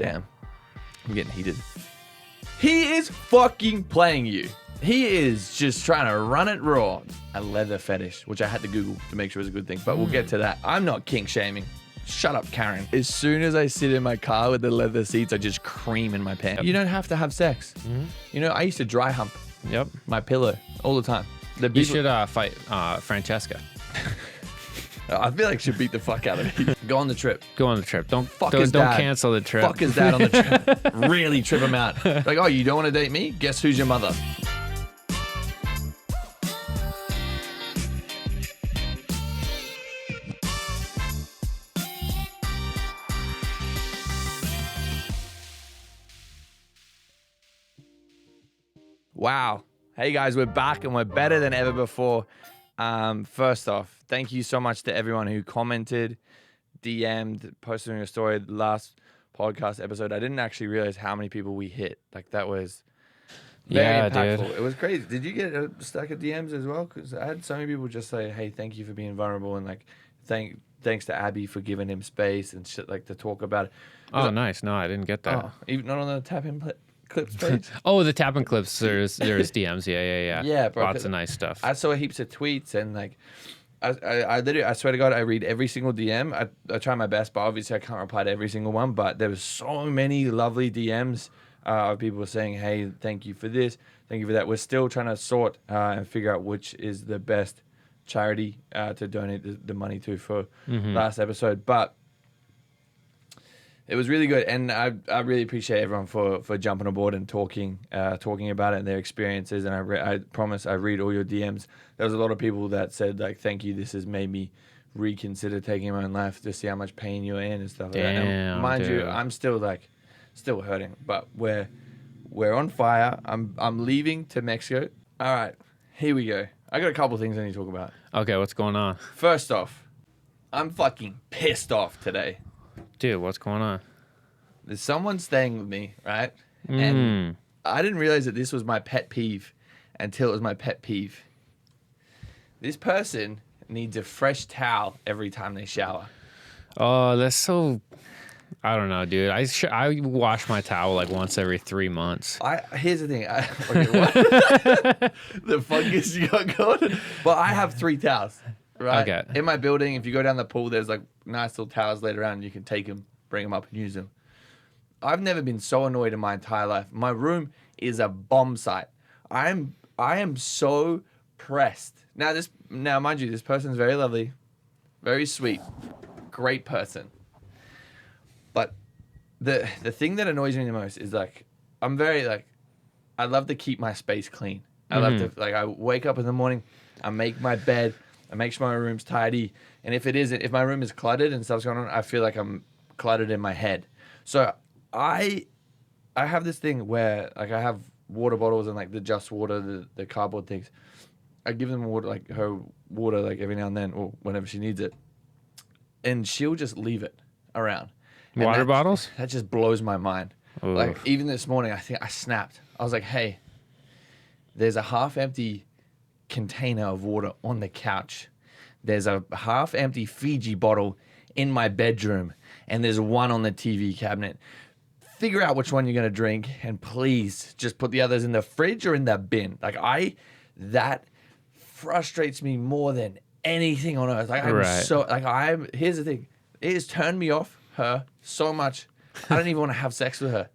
Damn. I'm getting heated. He is fucking playing you. He is just trying to run it raw. A leather fetish, which I had to Google to make sure it was a good thing, but we'll get to that. I'm not kink shaming. Shut up, Karen. As soon as I sit in my car with the leather seats, I just cream in my pants. You don't have to have sex. You know, I used to dry hump my pillow all the time. You should fight Francesca. I feel like she beat the fuck out of me. Go on the trip. Go on the trip. Don't his dad. cancel the trip. Fuck his dad on the trip. Really trip him out. Like, oh, you don't want to date me? Guess who's your mother? Wow. Hey guys, we're back and we're better than ever before. First off, thank you so much to everyone who commented, DM'd, posted on your story. The last podcast episode, I didn't actually realize how many people we hit. Like, that was very impactful. Dude. It was crazy. Did you get a stack of DMs as well? Because I had so many people just say, hey, thank you for being vulnerable, and like, thanks to Abby for giving him space and shit, like, to talk about it. Oh, nice. No, I didn't get that. Oh, even not on the Tap In Clips page. Oh, the Tap and Clips. There's DMs. Yeah. Yeah, bro. Lots of nice stuff. I saw heaps of tweets and like, I literally, I swear to God, I read every single DM. I try my best, but obviously I can't reply to every single one. But there was so many lovely DMs of people saying, hey, thank you for this, thank you for that. We're still trying to sort and figure out which is the best charity to donate the money to for last episode. But it was really good, and I really appreciate everyone for jumping aboard and talking about it and their experiences. And I promise I read all your DMs. There was a lot of people that said, like, thank you, this has made me reconsider taking my own life to see how much pain you're in and stuff like that. And mind you, I'm still hurting, but we're on fire. I'm leaving to Mexico. All right, here we go. I got a couple things I need to talk about. Okay, what's going on? First off, I'm fucking pissed off today. Dude, what's going on? There's someone staying with me, right? And I didn't realize that this was my pet peeve until it was my pet peeve. This person needs a fresh towel every time they shower. Oh, that's so... I don't know, dude. I wash my towel like once every 3 months. Here's the thing. Okay, what? The fuck is you got going? Well, I have 3 towels. Right. Okay. In my building, if you go down the pool, there's like nice little towels laid around. You can take them, bring them up, and use them. I've never been so annoyed in my entire life. My room is a bomb site. I am so pressed. Now, mind you, this person's very lovely, very sweet, great person. But the thing that annoys me the most is like, I'm very like, I love to keep my space clean. I love to, like, I wake up in the morning, I make my bed, I make sure my room's tidy. And if my room is cluttered and stuff's going on, I feel like I'm cluttered in my head. So I have this thing where, like, I have water bottles and like the Just Water, the cardboard things. I give them water, like her water, like every now and then or whenever she needs it. And she'll just leave it around. And Water bottles? That just blows my mind. Oof. Like, even this morning, I think I snapped. I was like, hey, there's a half-empty container of water on the couch. There's a half-empty Fiji bottle in my bedroom, and there's one on the TV cabinet. Figure out which one you're going to drink, and please just put the others in the fridge or in the bin. Like, that frustrates me more than anything on earth. Like, here's the thing. It has turned me off her so much. I don't even want to have sex with her.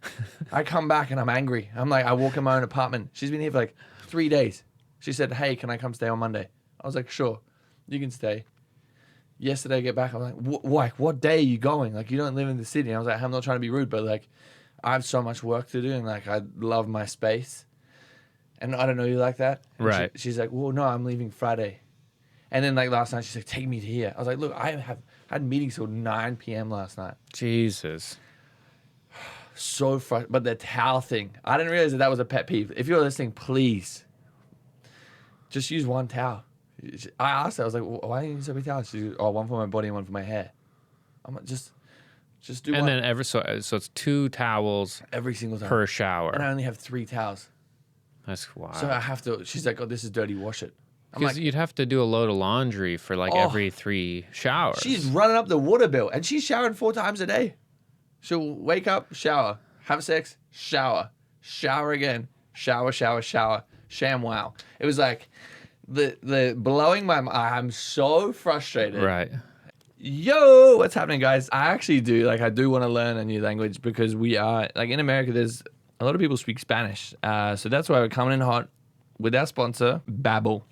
I come back and I'm angry. I'm like, I walk in my own apartment. She's been here for like 3 days. She said, hey, can I come stay on Monday? I was like, sure, you can stay. Yesterday I get back, I'm like, what day are you going? Like, you don't live in the city. And I was like, I'm not trying to be rude, but like, I have so much work to do and like, I love my space. And I don't know you like that. And right. She's like, well, no, I'm leaving Friday. And then like last night, she's like, take me to here. I was like, look, I had meetings till 9 p.m. last night. Jesus. So frustrating. But the towel thing, I didn't realize that was a pet peeve. If you're listening, please just use one towel. I asked her, I was like, why do you use so many towels? She goes, one for my body and one for my hair. I'm like, just do one. And then so it's 2 towels every single time per shower. And I only have 3 towels. That's wild. So I have to, she's like, oh, this is dirty, wash it. Because you'd have to do a load of laundry for like every 3 showers. She's running up the water bill, and she's showering 4 times a day. She'll wake up, shower, have sex, shower again, shower, sham wow. It was like the blowing my mind. I'm so frustrated. Right. Yo, what's happening, guys? I do want to learn a new language because we are, like, in America, there's a lot of people speak Spanish. So that's why we're coming in hot with our sponsor, Babbel.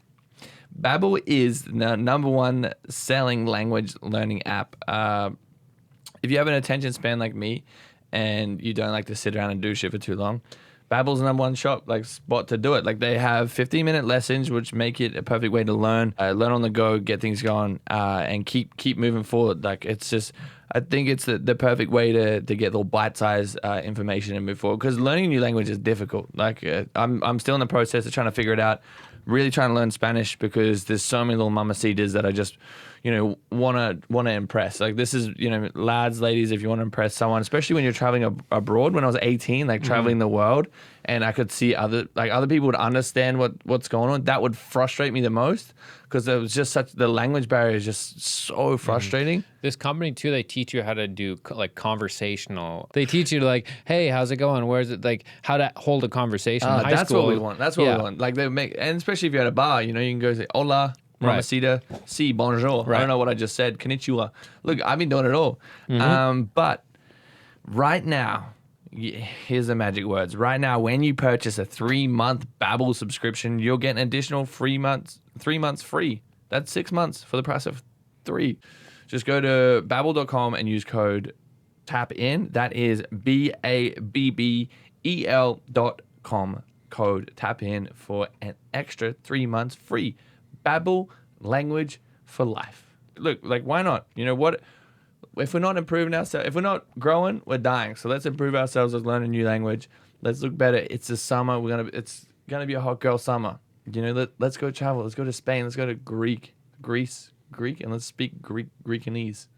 Babbel is the number one selling language learning app. If you have an attention span like me and you don't like to sit around and do shit for too long, Babbel's the number one spot to do it. Like, they have 15-minute lessons, which make it a perfect way to learn on the go, get things going, and keep moving forward. Like, it's just, I think it's the perfect way to get little bite-sized information and move forward. Because learning a new language is difficult. Like, I'm still in the process of trying to figure it out. Really trying to learn Spanish because there's so many little mamacitas that I just, want to impress. Like, this is, lads, ladies, if you want to impress someone, especially when you're traveling abroad. When I was 18, like, traveling the world, and I could see other people would understand what's going on. That would frustrate me the most because there was just the language barrier is just so frustrating. This company too, they teach you how to do like conversational. They teach you like, hey, how's it going? Where's it? Like, how to hold a conversation. In high That's school, what we want. That's what we want. Like, they make, and especially if you're at a bar, you can go say, hola, mamacita, si, bonjour. Right. I don't know what I just said. Konnichiwa. Look, I've been doing it all. But right now, here's the magic words. Right now, when you purchase a 3-month Babbel subscription, you'll get an additional 3 months free. That's 6 months for the price of 3. Just go to babbel.com and use code TAPIN. That is BABBEL.com. Code TAPIN for an extra 3 months free. Babbel, language for life. Look, like, why not? You know what? If we're not improving ourselves, if we're not growing, we're dying. So let's improve ourselves. Let's learn a new language. Let's look better. It's the summer. It's gonna be a hot girl summer. Let's go travel. Let's go to Spain. Let's go to Greek, and let's speak Greekanese.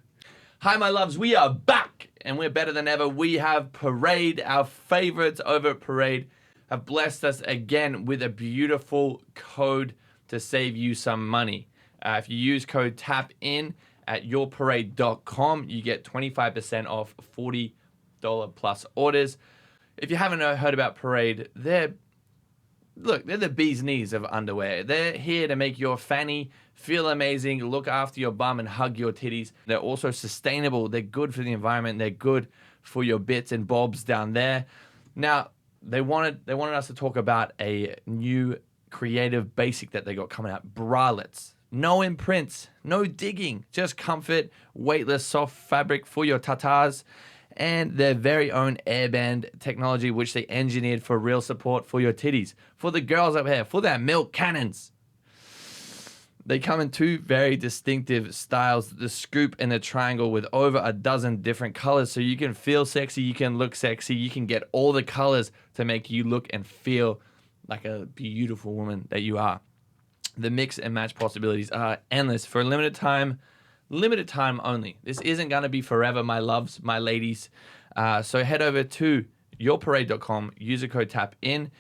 Hi, my loves. We are back, and we're better than ever. We have Parade. Our favorites over at Parade have blessed us again with a beautiful code to save you some money. If you use code TAPIN at yourparade.com, you get 25% off $40 plus orders. If you haven't heard about Parade, they're the bee's knees of underwear. They're here to make your fanny feel amazing, look after your bum, and hug your titties. They're also sustainable. They're good for the environment. They're good for your bits and bobs down there. Now, they wanted us to talk about a new creative basic that they got coming out, bralettes. No imprints, no digging, just comfort, weightless, soft fabric for your tatas, and their very own airband technology, which they engineered for real support for your titties, for the girls up here, for their milk cannons. They come in 2 very distinctive styles, the scoop and the triangle, with over a dozen different colors. So you can feel sexy, you can look sexy, you can get all the colors to make you look and feel like a beautiful woman that you are. The mix and match possibilities are endless. For a limited time only. This isn't going to be forever, my loves, my ladies. So head over to yourparade.com, user code TAPIN.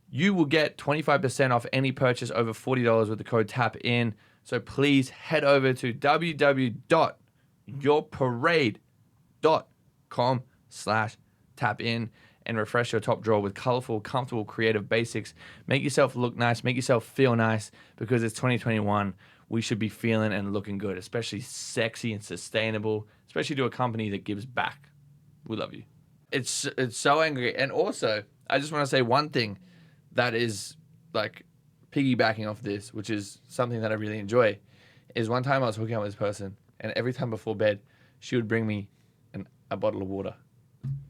You will get 25% off any purchase over $40 with the code TAPIN. So please head over to www.yourparade.com/tapin and refresh your top drawer with colorful, comfortable, creative basics. Make yourself look nice. Make yourself feel nice, because it's 2021. We should be feeling and looking good, especially sexy and sustainable, especially to a company that gives back. We love you. It's so angry. And also, I just want to say one thing that is like piggybacking off this, which is something that I really enjoy, is one time I was hooking up with this person, and every time before bed, she would bring me a bottle of water.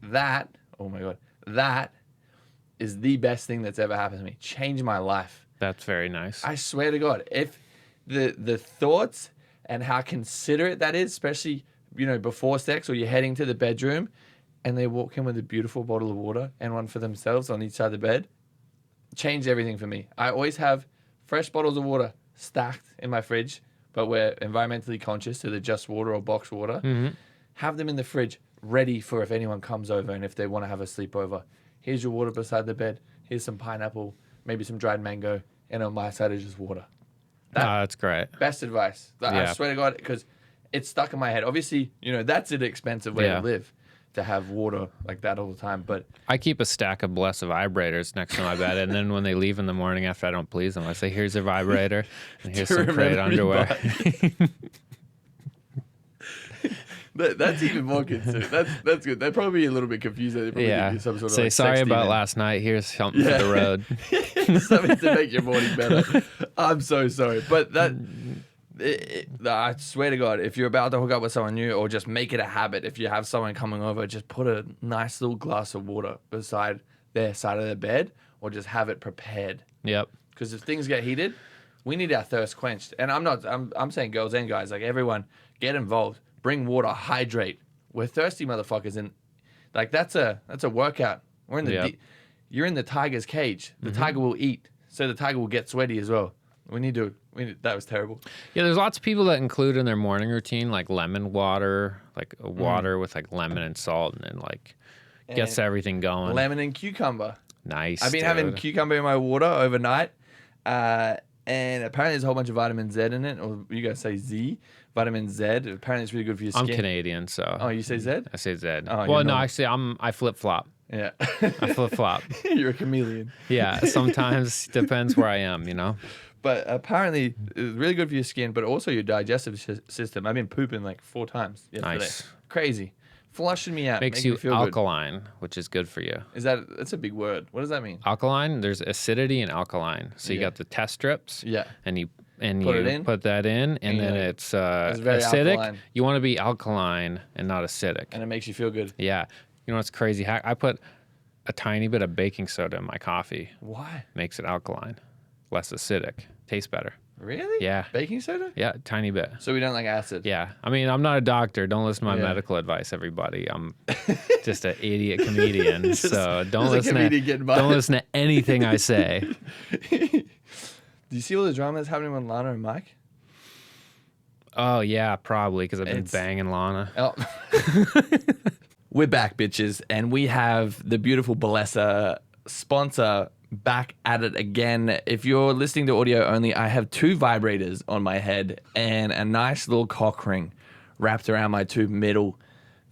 That, oh my God, that is the best thing that's ever happened to me. Changed my life. That's very nice. I swear to God, if the thoughts and how considerate that is, especially, before sex, or you're heading to the bedroom and they walk in with a beautiful bottle of water and one for themselves on each side of the bed, changed everything for me. I always have fresh bottles of water stacked in my fridge, but we're environmentally conscious, so they're just water or box water. Mm-hmm. Have them in the fridge, ready for if anyone comes over and if they want to have a sleepover. Here's your water beside the bed. Here's some pineapple, maybe some dried mango, and on my side is just water. That's great. Best advice. I swear to God, because it's stuck in my head. Obviously, that's an expensive way to live. to have water like that all the time. But I keep a stack of Blessed vibrators next to my bed, and then when they leave in the morning after I don't please them, I say, "Here's a vibrator, and here's some Parade underwear." That's even more considerate. That's good. They'd probably be a little bit confused. They'd probably give you some sort of Say like sorry sex about demon. last night. Here's something for the road. Something to make your morning better. I'm so sorry, but I swear to God, if you're about to hook up with someone new, or just make it a habit, if you have someone coming over, just put a nice little glass of water beside their side of their bed, or just have it prepared. Yep. Because if things get heated, we need our thirst quenched. And I'm saying girls and guys, like everyone, get involved. Bring water, hydrate. We're thirsty motherfuckers, and like that's a workout. We're in the you're in the tiger's cage. The tiger will eat, so the tiger will get sweaty as well. That was terrible. Yeah, there's lots of people that include in their morning routine like lemon water, like water with like lemon and salt, and then like gets everything going. Lemon and cucumber. Nice. I've been having cucumber in my water overnight, and apparently there's a whole bunch of vitamin Z in it, or you guys say Z, vitamin Z. Apparently it's really good for your skin. I'm Canadian, so. Oh, you say Z? I say Z. Oh, well, no, actually, I flip flop. Yeah. I flip flop. You're a chameleon. Yeah, sometimes depends where I am, you know. But apparently it's really good for your skin, but also your digestive system. I've been pooping like 4 times yesterday. Nice. Crazy. Flushing me out. Makes making you me feel alkaline, which is good for you. That's a big word. What does that mean? Alkaline, there's acidity and alkaline. So you got the test strips. Yeah. And you Put that in, and then it's very acidic. alkaline. You want to be alkaline and not acidic. And it makes you feel good. Yeah. You know what's crazy? I put a tiny bit of baking soda in my coffee. Why? Makes it alkaline, less acidic, tastes better. Really? Yeah. Baking soda? Yeah, tiny bit. So we don't like acid? Yeah. I mean, I'm not a doctor. Don't listen to my medical advice, everybody. I'm just an idiot comedian. So don't listen to anything I say. Do you see all the drama that's happening with Lana and Mike? Oh, yeah, probably, because I've been banging Lana. Oh. We're back, bitches, and we have the beautiful Balesa sponsor back at it again. If you're listening to audio only, I have 2 vibrators on my head and a nice little cock ring wrapped around my 2 middle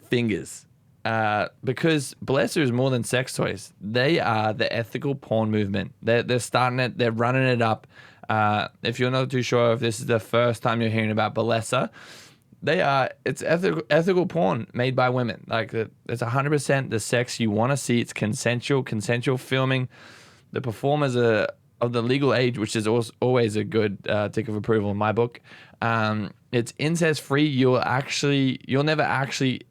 fingers. Because Balesa is more than sex toys. They are the ethical porn movement. They're starting it. They're running it up. If you're not too sure if this is the first time you're hearing about Balesa, it's ethical porn made by women. Like it's 100% the sex you want to see. It's consensual filming. The performers are of the legal age, which is always a good tick of approval in my book. It's incest free. You'll never actually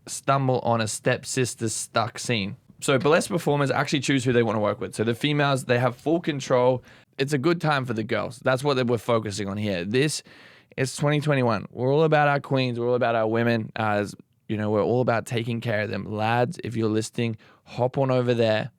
stumble on a stepsister stuck scene. So burlesque performers actually choose who they want to work with. So the females, they have full control. It's a good time for the girls. That's what we're focusing on here. This is 2021. We're all about our queens. We're all about our women. As you know, we're all about taking care of them. Lads, if you're listening, hop on over there,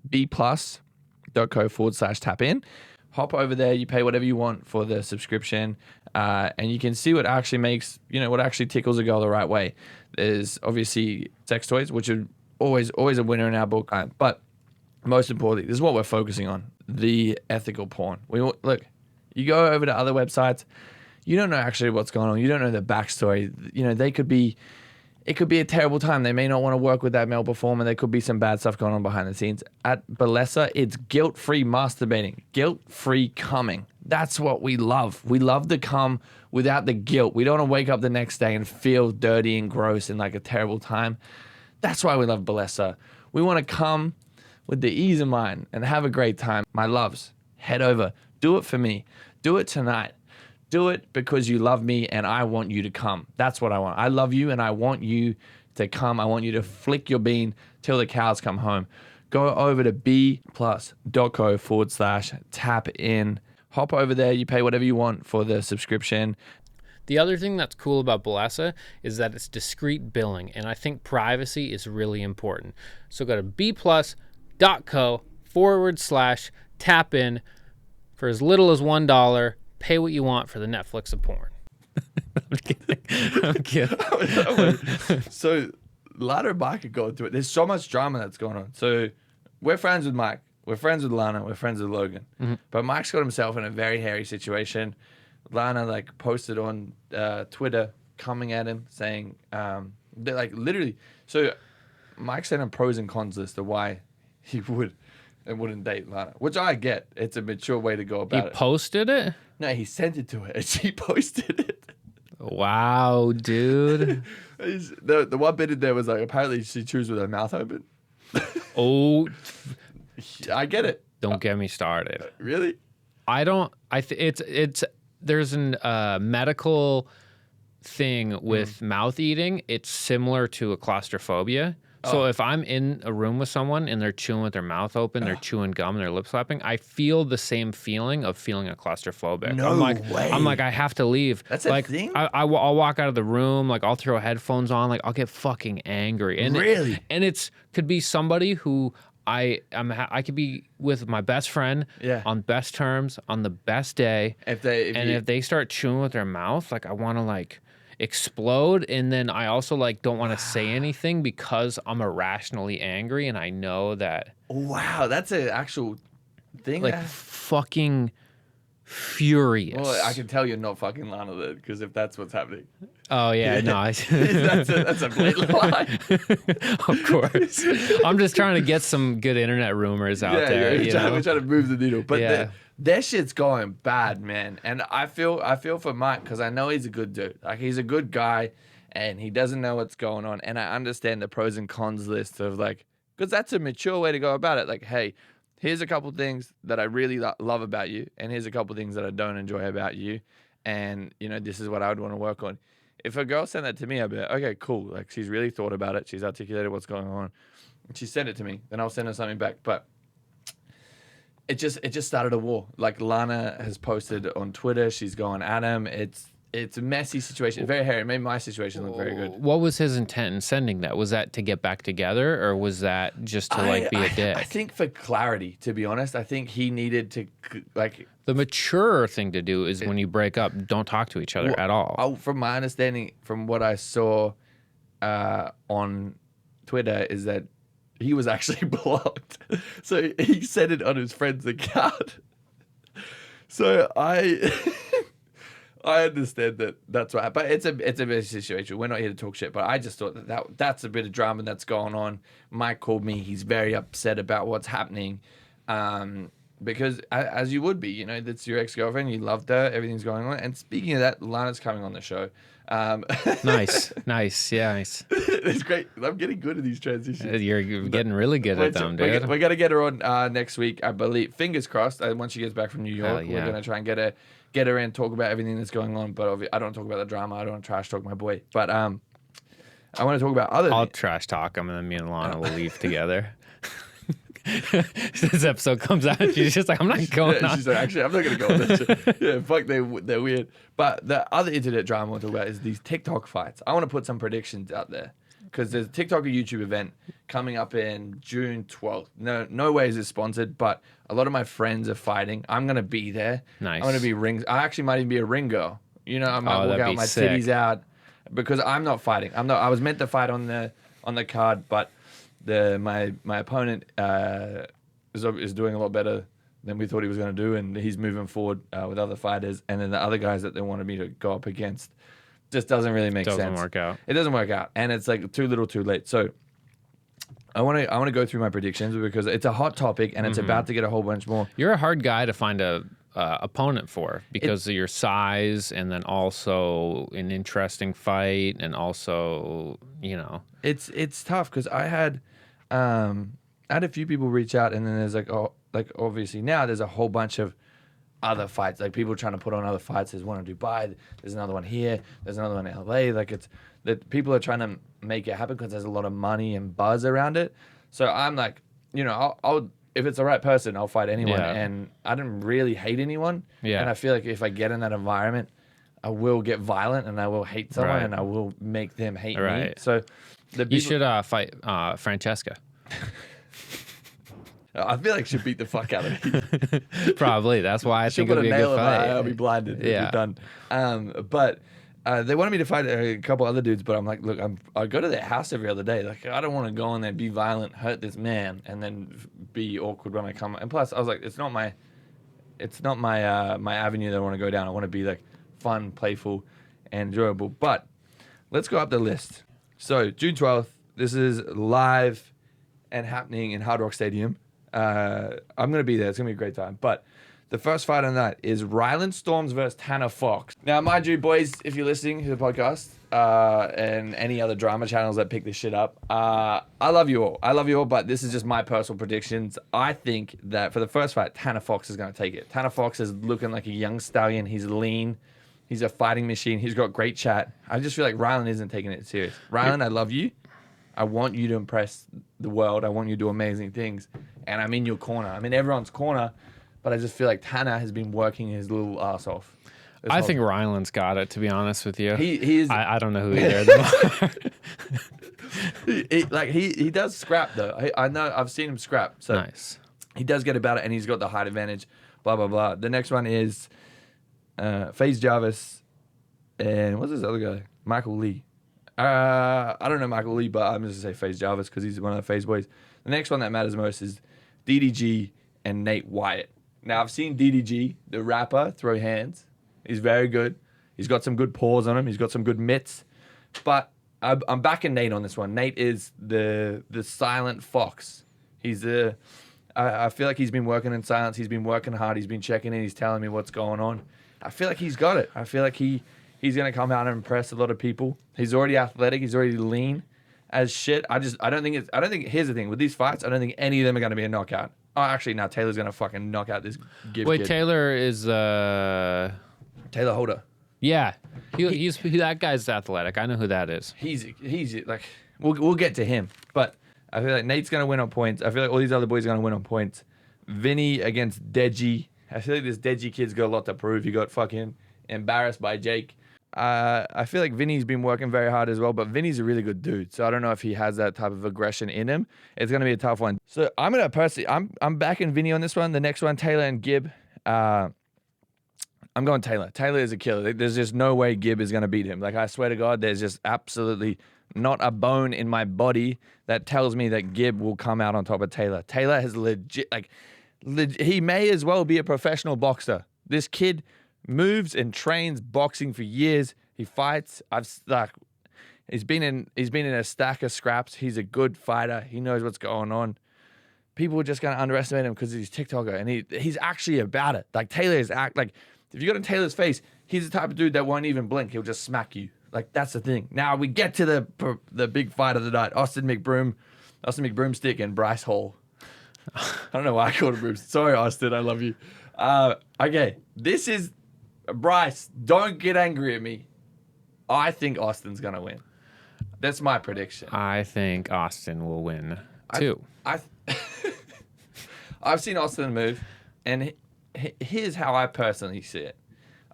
bplus.co/tap in. Hop over there. You pay whatever you want for the subscription, and you can see what actually makes, what actually tickles a girl the right way. There's obviously sex toys, which are always a winner in our book. But most importantly, this is what we're focusing on: the ethical porn. Look, you go over to other websites, you don't know actually what's going on. You don't know the backstory. It could be a terrible time. They may not want to work with that male performer. There could be some bad stuff going on behind the scenes. At Balesa, it's guilt-free masturbating, guilt-free coming. That's what we love. We love to come without the guilt. We don't want to wake up the next day and feel dirty and gross and like a terrible time. That's why we love Balesa. We want to come with the ease of mind and have a great time. My loves, head over. Do it for me. Do it tonight. Do it because you love me and I want you to come. That's what I want. I love you and I want you to come. I want you to flick your bean till the cows come home. Go over to bplus.co/tap in. Hop over there. You pay whatever you want for the subscription. The other thing that's cool about Balesa is that it's discreet billing, and I think privacy is really important. So go to bplus.co/tap in for as little as $1. Pay what you want for the Netflix of porn. I'm kidding. So, Lana and Mike are going through it. There's so much drama that's going on. So, we're friends with Mike. We're friends with Lana. We're friends with Logan. Mm-hmm. But Mike's got himself in a very hairy situation. Lana posted on Twitter, coming at him, saying, literally. So, Mike sent a pros and cons list of why he would and wouldn't date Lana, which I get. It's a mature way to go about it. He posted it? No, he sent it to her and she posted it. Wow, dude. The one bit in there was like, apparently she chews with her mouth open. Oh, I get it. don't get me started. Really? I don't. It's there's an medical thing with mouth eating. It's similar to a claustrophobia. So if I'm in a room with someone and they're chewing with their mouth open, they're chewing gum and they're lip slapping, I feel the same feeling of feeling a claustrophobic. No way. I'm like, I have to leave. That's like, a thing? I'll walk out of the room, like I'll throw headphones on, like I'll get fucking angry. And Really? It's could be somebody who I could be with my best friend on best terms on the best day. If they start chewing with their mouth, like I want to like explode, and then I also like don't want to say anything because I'm irrationally angry and I know that. Wow, that's an actual thing. Like fucking furious. Well, I can tell you're not fucking Lana then, because if that's what's happening. Oh yeah, no, that's a blatant lie. Of course, I'm just trying to get some good internet rumors out there. We're trying to move the needle, but their shit's going bad, man. And I feel for Mike because I know he's a good dude. Like he's a good guy, and he doesn't know what's going on. And I understand the pros and cons list of like, because that's a mature way to go about it. Like, hey, here's a couple things that I really love about you, and here's a couple things that I don't enjoy about you, and this is what I would want to work on. If a girl sent that to me, I'd be like, okay, cool. Like she's really thought about it. She's articulated what's going on. And she sent it to me, then I'll send her something back. But it just started a war. Like Lana has posted on Twitter, she's going at him. It's a messy situation, very hairy. It made my situation look very good. What was his intent in sending that? Was that to get back together, or was that just to be a dick? I think for clarity, to be honest, I think he needed to like. The mature thing to do is when you break up, don't talk to each other at all. From my understanding, from what I saw on Twitter, is that he was actually blocked. So he sent it on his friend's account. So I understand that's right, but it's a bit situation. We're not here to talk shit, but I just thought that's a bit of drama that's going on. Mike called me. He's very upset about what's happening. Because as you would be, that's your ex-girlfriend, you loved her, everything's going on. And speaking of that, Lana's coming on the show. Nice. Yeah, nice. It's great. I'm getting good at these transitions. You're getting really good at them, dude. We're going to get her on next week, I believe. Fingers crossed. Once she gets back from New York, we're going to try and get her in, talk about everything that's going on. But I don't talk about the drama. I don't want to trash talk my boy. But I want to talk about other I'll trash talk him, and then me and Lana will leave together. This episode comes out, she's just like, I'm not going on. She's like, actually, I'm not going to go on this shit. Yeah, fuck, they're weird. But the other internet drama I want to talk about is these TikTok fights. I want to put some predictions out there because there's a TikTok or YouTube event coming up in June 12th. No way is it sponsored, but a lot of my friends are fighting. I'm going to be there. Nice. I'm going to be rings. I actually might even be a ring girl. I might walk out my titties out because I'm not fighting. I was meant to fight on the card, but my opponent is doing a lot better than we thought he was going to do, and he's moving forward with other fighters. And then the other guys that they wanted me to go up against just doesn't really make sense. Doesn't work out. It doesn't work out, and it's like too little, too late. So I want to go through my predictions because it's a hot topic, and it's about to get a whole bunch more. You're a hard guy to find a opponent for because of your size, and then also an interesting fight, and also it's tough because I had a few people reach out, and then there's obviously now there's a whole bunch of other fights, like people trying to put on other fights. There's one in Dubai, there's another one here, there's another one in LA. Like it's that people are trying to make it happen because there's a lot of money and buzz around it. So I'm like, I'll if it's the right person, I'll fight anyone. Yeah. And I didn't really hate anyone. Yeah. And I feel like if I get in that environment, I will get violent and I will hate someone and I will make them hate me. So you should fight Francesca. I feel like she beat the fuck out of me. Probably. That's why I think it'll be a good fight. I'll be blinded. Yeah. Done. But they wanted me to fight a couple other dudes, but I'm like, look, I go to their house every other day. Like, I don't want to go in there, be violent, hurt this man, and then be awkward when I come. And plus, I was like, it's not my avenue that I want to go down. I want to be like fun, playful, and enjoyable. But let's go up the list. So June 12th, This is live and happening in Hard Rock Stadium. I'm going to be there. It's going to be a great time. But the first fight on that is Ryland Storms versus Tanner Fox. Now, mind you, boys, if you're listening to the podcast and any other drama channels that pick this shit up, I love you all. I love you all, but this is just my personal predictions. I think that for the first fight, Tanner Fox is going to take it. Tanner Fox is looking like a young stallion. He's lean. He's a fighting machine. He's got great chat. I just feel like Ryland isn't taking it serious. Ryland, I love you. I want you to impress the world. I want you to do amazing things. And I'm in your corner. I'm in everyone's corner. But I just feel like Tanner has been working his little ass off. I think Ryland's got it, to be honest with you. He is. I don't know who either of them he does scrap, though. I know. I've seen him scrap. So nice. He does get about it, and he's got the height advantage, blah, blah, blah. The next one is FaZe Jarvis and what's this other guy? Michael Lee. I don't know Michael Lee, but I'm just going to say FaZe Jarvis because he's one of the FaZe boys. The next one that matters most is DDG and Nate Wyatt. Now, I've seen DDG, the rapper, throw hands. He's very good. He's got some good paws on him. He's got some good mitts. But I'm backing Nate on this one. Nate is the silent fox. I feel like he's been working in silence. He's been working hard. He's been checking in. He's telling me what's going on. I feel like he's got it. I feel like he's going to come out and impress a lot of people. He's already athletic. He's already he's shit. I don't think, here's the thing. With these fights, I don't think any of them are going to be a knockout. Oh, actually, no, Taylor's going to fucking knock out this kid. Taylor is... Taylor Holder. Yeah. He's that guy's athletic. I know who that is. He's like... We'll get to him. But I feel like Nate's going to win on points. I feel like all these other boys are going to win on points. Vinny against Deji. I feel like this Deji kid's got a lot to prove. He got fucking embarrassed by Jake. I feel like Vinny's been working very hard as well, but Vinny's a really good dude. So I don't know if he has that type of aggression in him. It's going to be a tough one. So I'm backing Vinny on this one. The next one, Taylor and Gibb. I'm going Taylor. Taylor is a killer. There's just no way Gibb is going to beat him. Like, I swear to God, there's just absolutely not a bone in my body that tells me that Gibb will come out on top of Taylor. Taylor has he may as well be a professional boxer. This kid moves and trains boxing for years. He fights. He's been in a stack of scraps. He's a good fighter. He knows what's going on. People are just going to underestimate him because he's TikToker, and he's actually about it. Like, Taylor is if you got in Taylor's face, he's the type of dude that won't even blink. He'll just smack you. Like, that's the thing. Now we get to the big fight of the night: Austin McBroomstick and Bryce Hall. I don't know why I called him Broomstick. Sorry, Austin. I love you. Okay, this is Bryce. Don't get angry at me. I think Austin's gonna win. That's my prediction. I think Austin will win too. I've seen Austin move, and here's how I personally see it.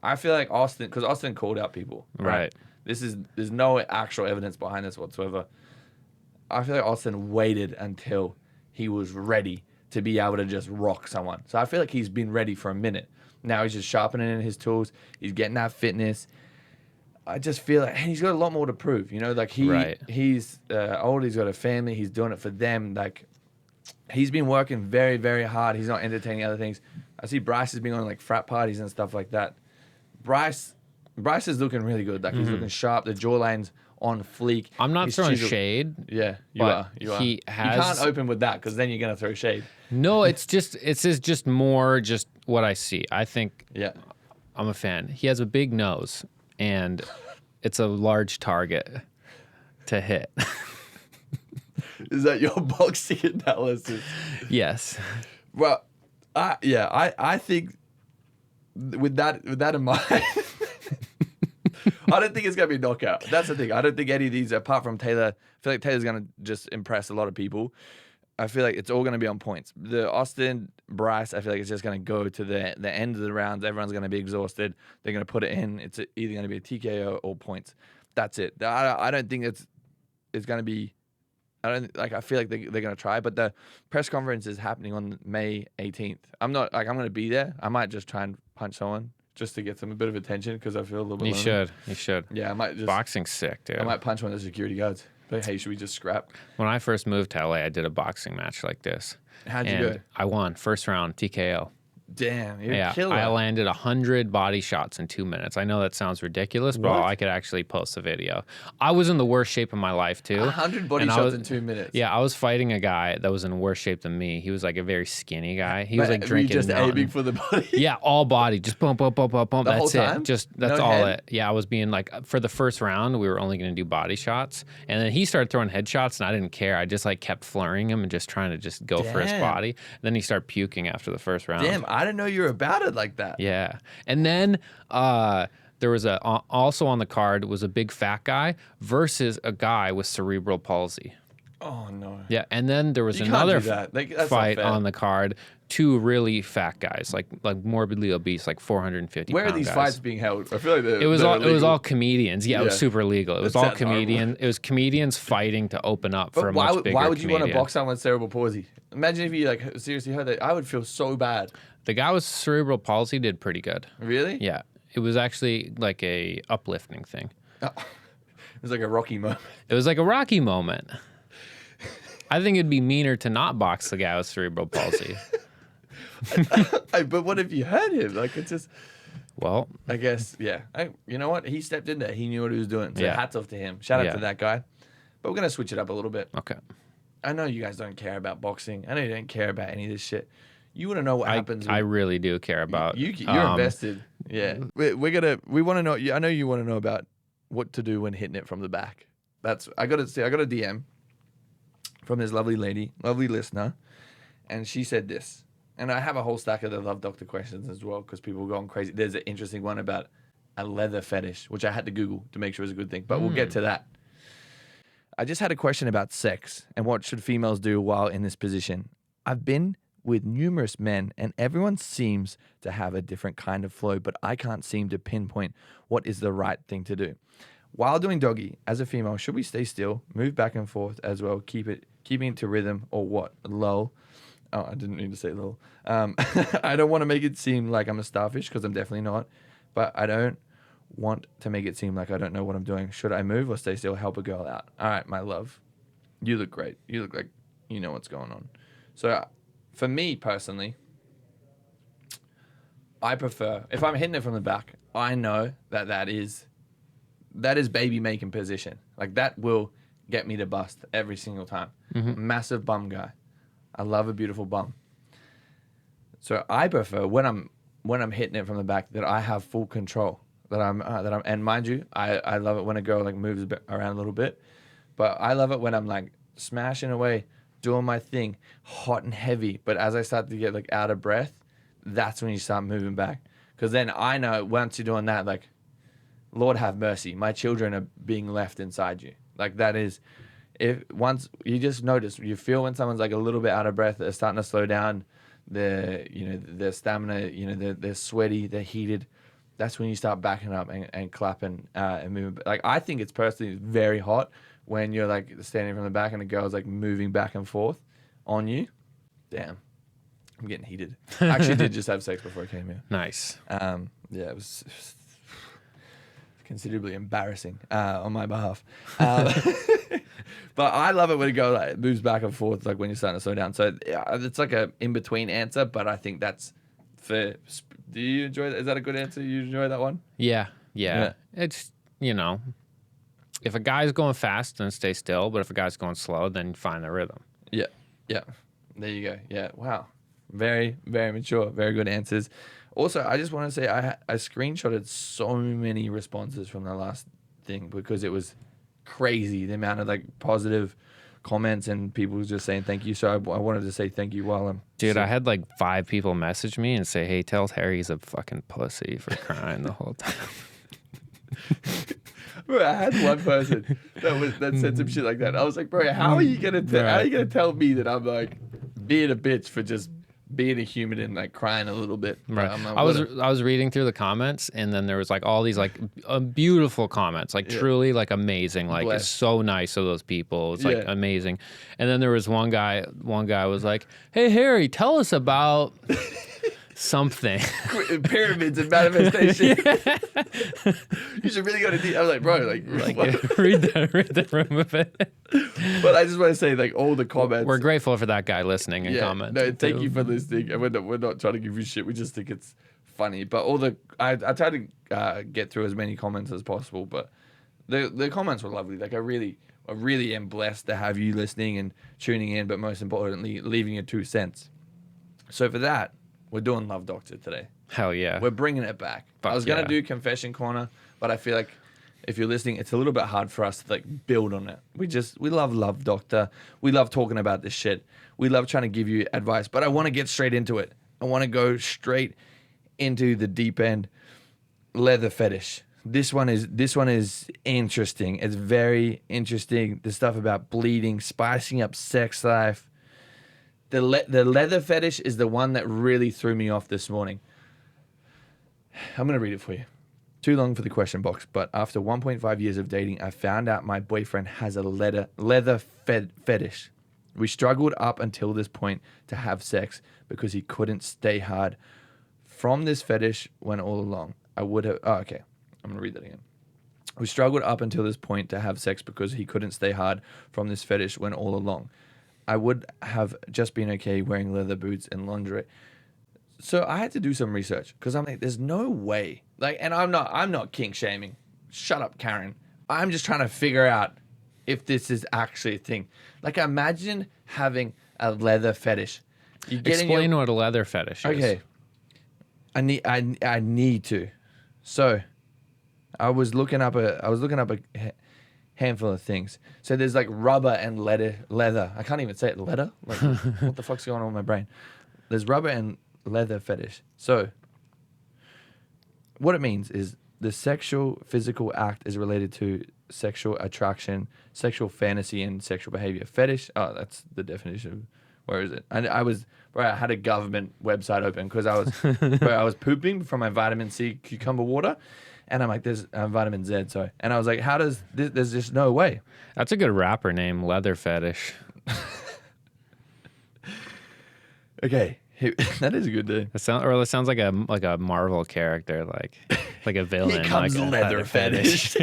I feel like Austin, because Austin called out people. Right. There's no actual evidence behind this whatsoever. I feel like Austin waited until he was ready to be able to just rock someone. So I feel like he's been ready for a minute. Now he's just sharpening his tools. He's getting that fitness. I just feel like he's got a lot more to prove. You know, like he's old. He's got a family. He's doing it for them. Like, he's been working very, very hard. He's not entertaining other things. I see Bryce has been on like frat parties and stuff like that. Bryce is looking really good. Like, he's looking sharp. The jawline's on fleek. I'm not throwing shade. Yeah, you are. You can't open with that because then you're gonna throw shade. No, it's just more just what I see. I think. Yeah. I'm a fan. He has a big nose, and it's a large target to hit. Is that your boxing analysis? Yes. Well, I think with that in mind, I don't think it's going to be a knockout. That's the thing. I don't think any of these, apart from Taylor, I feel like Taylor's going to just impress a lot of people. I feel like it's all going to be on points. The Austin, Bryce, I feel like it's just going to go to the end of the rounds. Everyone's going to be exhausted. They're going to put it in. It's either going to be a TKO or points. That's it. I don't think it's going to be... I feel like they're going to try, but the press conference is happening on May 18th. I'm going to be there. I might just try and punch someone just to get a bit of attention because I feel a little bit lonely. You should. Yeah, I might just... Boxing's sick, dude. I might punch one of the security guards. Like, hey, should we just scrap? When I first moved to LA, I did a boxing match like this. How'd you do it? I won. First round, TKO. Damn, you're a killer. I landed 100 body shots in 2 minutes. I know that sounds ridiculous, but I could actually post a video. I was in the worst shape of my life too. 100 body shots in 2 minutes. Yeah, I was fighting a guy that was in worse shape than me. He was like a very skinny guy. He was like drinking. Just aiming for the body. Yeah, all body, just bump. The whole time? That's all it. Yeah, I was being like, for the first round, we were only going to do body shots, and then he started throwing headshots, and I didn't care. I just like kept flurrying him and just trying to just go for his body. And then he started puking after the first round. Damn, I didn't know you were about it like that. Yeah, and then there was also on the card was a big fat guy versus a guy with cerebral palsy. Oh no. Yeah, and then there was another fight on the card. 2 really fat guys, like morbidly obese, like 450. Where are these fights being held? I feel like it was all comedians. Yeah, it was super legal. It was all comedians. It was comedians fighting to open up for a much bigger. Why would you comedian. want to box someone with cerebral palsy? Imagine if you like seriously heard that. I would feel so bad. The guy with cerebral palsy did pretty good. Really? Yeah, it was actually like a uplifting thing. Oh. It was like a Rocky moment. It was like a Rocky moment. I think it'd be meaner to not box the guy with cerebral palsy. But what if you hurt him? Like, it's just... Well... I guess, yeah. You know what? He stepped in there. He knew what he was doing. So hats off to him. Shout out to that guy. But we're going to switch it up a little bit. Okay. I know you guys don't care about boxing. I know you don't care about any of this shit. You want to know what happens. I really do care about... You're invested. Yeah. We want to know... I know you want to know about what to do when hitting it from the back. I got a DM from this lovely lady, lovely listener, and she said this. And I have a whole stack of the Love Doctor questions as well because people are going crazy. There's an interesting one about a leather fetish, which I had to Google to make sure it was a good thing, but we'll get to that. I just had a question about sex and what should females do while in this position. I've been with numerous men and everyone seems to have a different kind of flow, but I can't seem to pinpoint what is the right thing to do. While doing doggy, as a female, should we stay still, move back and forth as well, keeping it to rhythm, or what? Lol. Oh, I didn't mean to say lol. I don't want to make it seem like I'm a starfish because I'm definitely not, but I don't want to make it seem like I don't know what I'm doing. Should I move or stay still, help a girl out? All right, my love. You look great. You look like you know what's going on. So for me personally, I prefer, if I'm hitting it from the back, I know that is baby making position. Like that will get me to bust every single time. Mm-hmm. Massive bum guy. I love a beautiful bum. So I prefer when I'm hitting it from the back that I have full control. And mind you, I love it when a girl like moves around a little bit, but I love it when I'm like smashing away, doing my thing, hot and heavy. But as I start to get like out of breath, that's when you start moving back. Because then I know once you're doing that, like, Lord have mercy, my children are being left inside you. Like that is, if once you just notice, you feel when someone's like a little bit out of breath, they're starting to slow down, their stamina, they're sweaty, they're heated. That's when you start backing up and clapping and moving. Like I think it's personally very hot when you're like standing from the back and the girl's like moving back and forth on you. Damn, I'm getting heated. I actually did just have sex before I came here. Nice. Yeah, it was considerably embarrassing on my behalf. But I love it when a girl like moves back and forth, like when you're starting to slow down. So it's like a in-between answer, but I think that's fair. Do you enjoy that? Is that a good answer? You enjoy that one? Yeah. It's, if a guy's going fast, then stay still. But if a guy's going slow, then find the rhythm. Yeah. There you go. Yeah. Wow. Very, very mature. Very good answers. Also, I just want to say I screenshotted so many responses from the last thing because it was crazy the amount of like positive comments and people just saying thank you. So I wanted to say thank you while I'm... Dude, I had like 5 people message me and say, hey, tell Harry he's a fucking pussy for crying the whole time. Bro, I had one person that said some shit like that. I was like, bro, how are you gonna tell me that I'm like being a bitch for just being a human and like crying a little bit? Right. I was reading through the comments and then there was like all these like beautiful comments, like truly like amazing, like it's so nice of those people. It's like amazing. And then there was one guy was like, hey Harry, tell us about something. Pyramids and manifestation. You should really go to deep. I was like, bro, read the room of it. But I just want to say, like, all the comments. We're grateful for that guy listening and commenting. No, thank you for listening. And we're not trying to give you shit. We just think it's funny. But I tried to get through as many comments as possible. But the comments were lovely. Like, I really am blessed to have you listening and tuning in. But most importantly, leaving your 2 cents. So for that, we're doing Love Doctor today. Hell yeah. We're bringing it back. I was going to do Confession Corner, but I feel like if you're listening, it's a little bit hard for us to like build on it. We love Love Doctor. We love talking about this shit. We love trying to give you advice, but I want to get straight into it. I want to go straight into the deep end. Leather fetish. This one is interesting. It's very interesting. The stuff about bleeding, spicing up sex life. The leather fetish is the one that really threw me off this morning. I'm going to read it for you. Too long for the question box, but after 1.5 years of dating, I found out my boyfriend has a leather fetish. We struggled up until this point to have sex because he couldn't stay hard. From this fetish went all along. I would have... Oh, okay. I'm going to read that again. We struggled up until this point to have sex because he couldn't stay hard. From this fetish went all along. I would have just been okay wearing leather boots and lingerie. So I had to do some research because I'm like, there's no way. Like, and I'm not kink shaming. Shut up, Karen. I'm just trying to figure out if this is actually a thing. Like, imagine having a leather fetish. Explain what a leather fetish is. Okay. I need to. So I was looking up a handful of things. So there's like rubber and leather. I can't even say it. Leather? Like, what the fuck's going on with my brain? There's rubber and leather fetish. So what it means is the sexual physical act is related to sexual attraction, sexual fantasy, and sexual behavior. Fetish. Oh, that's the definition. Where is it? I had a government website open because I was pooping from my vitamin C cucumber water. And I'm like, there's vitamin Z, sorry. And I was like, how does this, there's just no way. That's a good rapper name, Leather Fetish. Okay, that is a good name. It sounds like a Marvel character, like a villain. Here comes like Leather Fetish.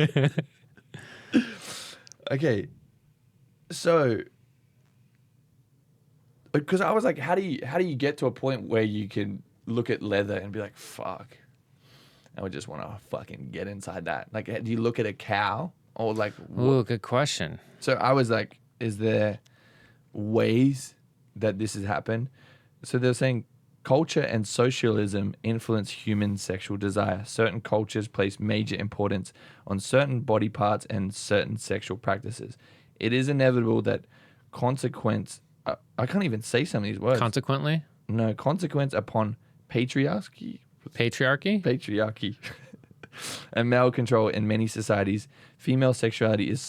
Okay, so because I was like, how do you get to a point where you can look at leather and be like, fuck, I would just want to fucking get inside that. Like, do you look at a cow or like? Ooh, good question. So I was like, is there ways that this has happened? So they're saying culture and socialism influence human sexual desire. Certain cultures place major importance on certain body parts and certain sexual practices. It is inevitable that consequence. I can't even say some of these words. Consequently? No, consequence upon patriarchy. Patriarchy. And male control in many societies. Female sexuality is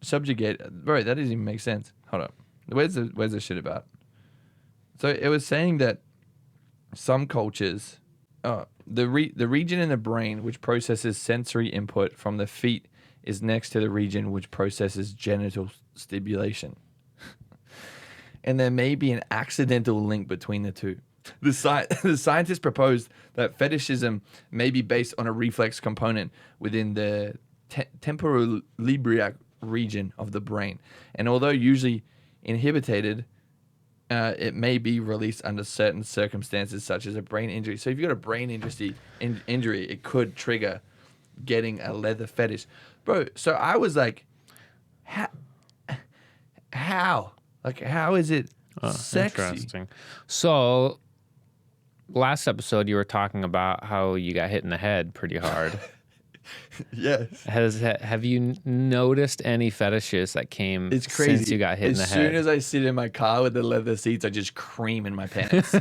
subjugated. Bro, that doesn't even make sense. Hold up. Where's the shit about? So it was saying that some cultures, the region in the brain which processes sensory input from the feet is next to the region which processes genital stimulation. And there may be an accidental link between the two. The scientists proposed that fetishism may be based on a reflex component within the temporolabriac region of the brain. And although usually inhibited, it may be released under certain circumstances, such as a brain injury. So if you've got a brain injury, it could trigger getting a leather fetish. Bro, so I was like, how? Like, how is it sexy? Interesting. So, last episode you were talking about how you got hit in the head pretty hard. Yes. Have you noticed any fetishes that came since you got hit in the head? As soon as I sit in my car with the leather seats, I just cream in my pants.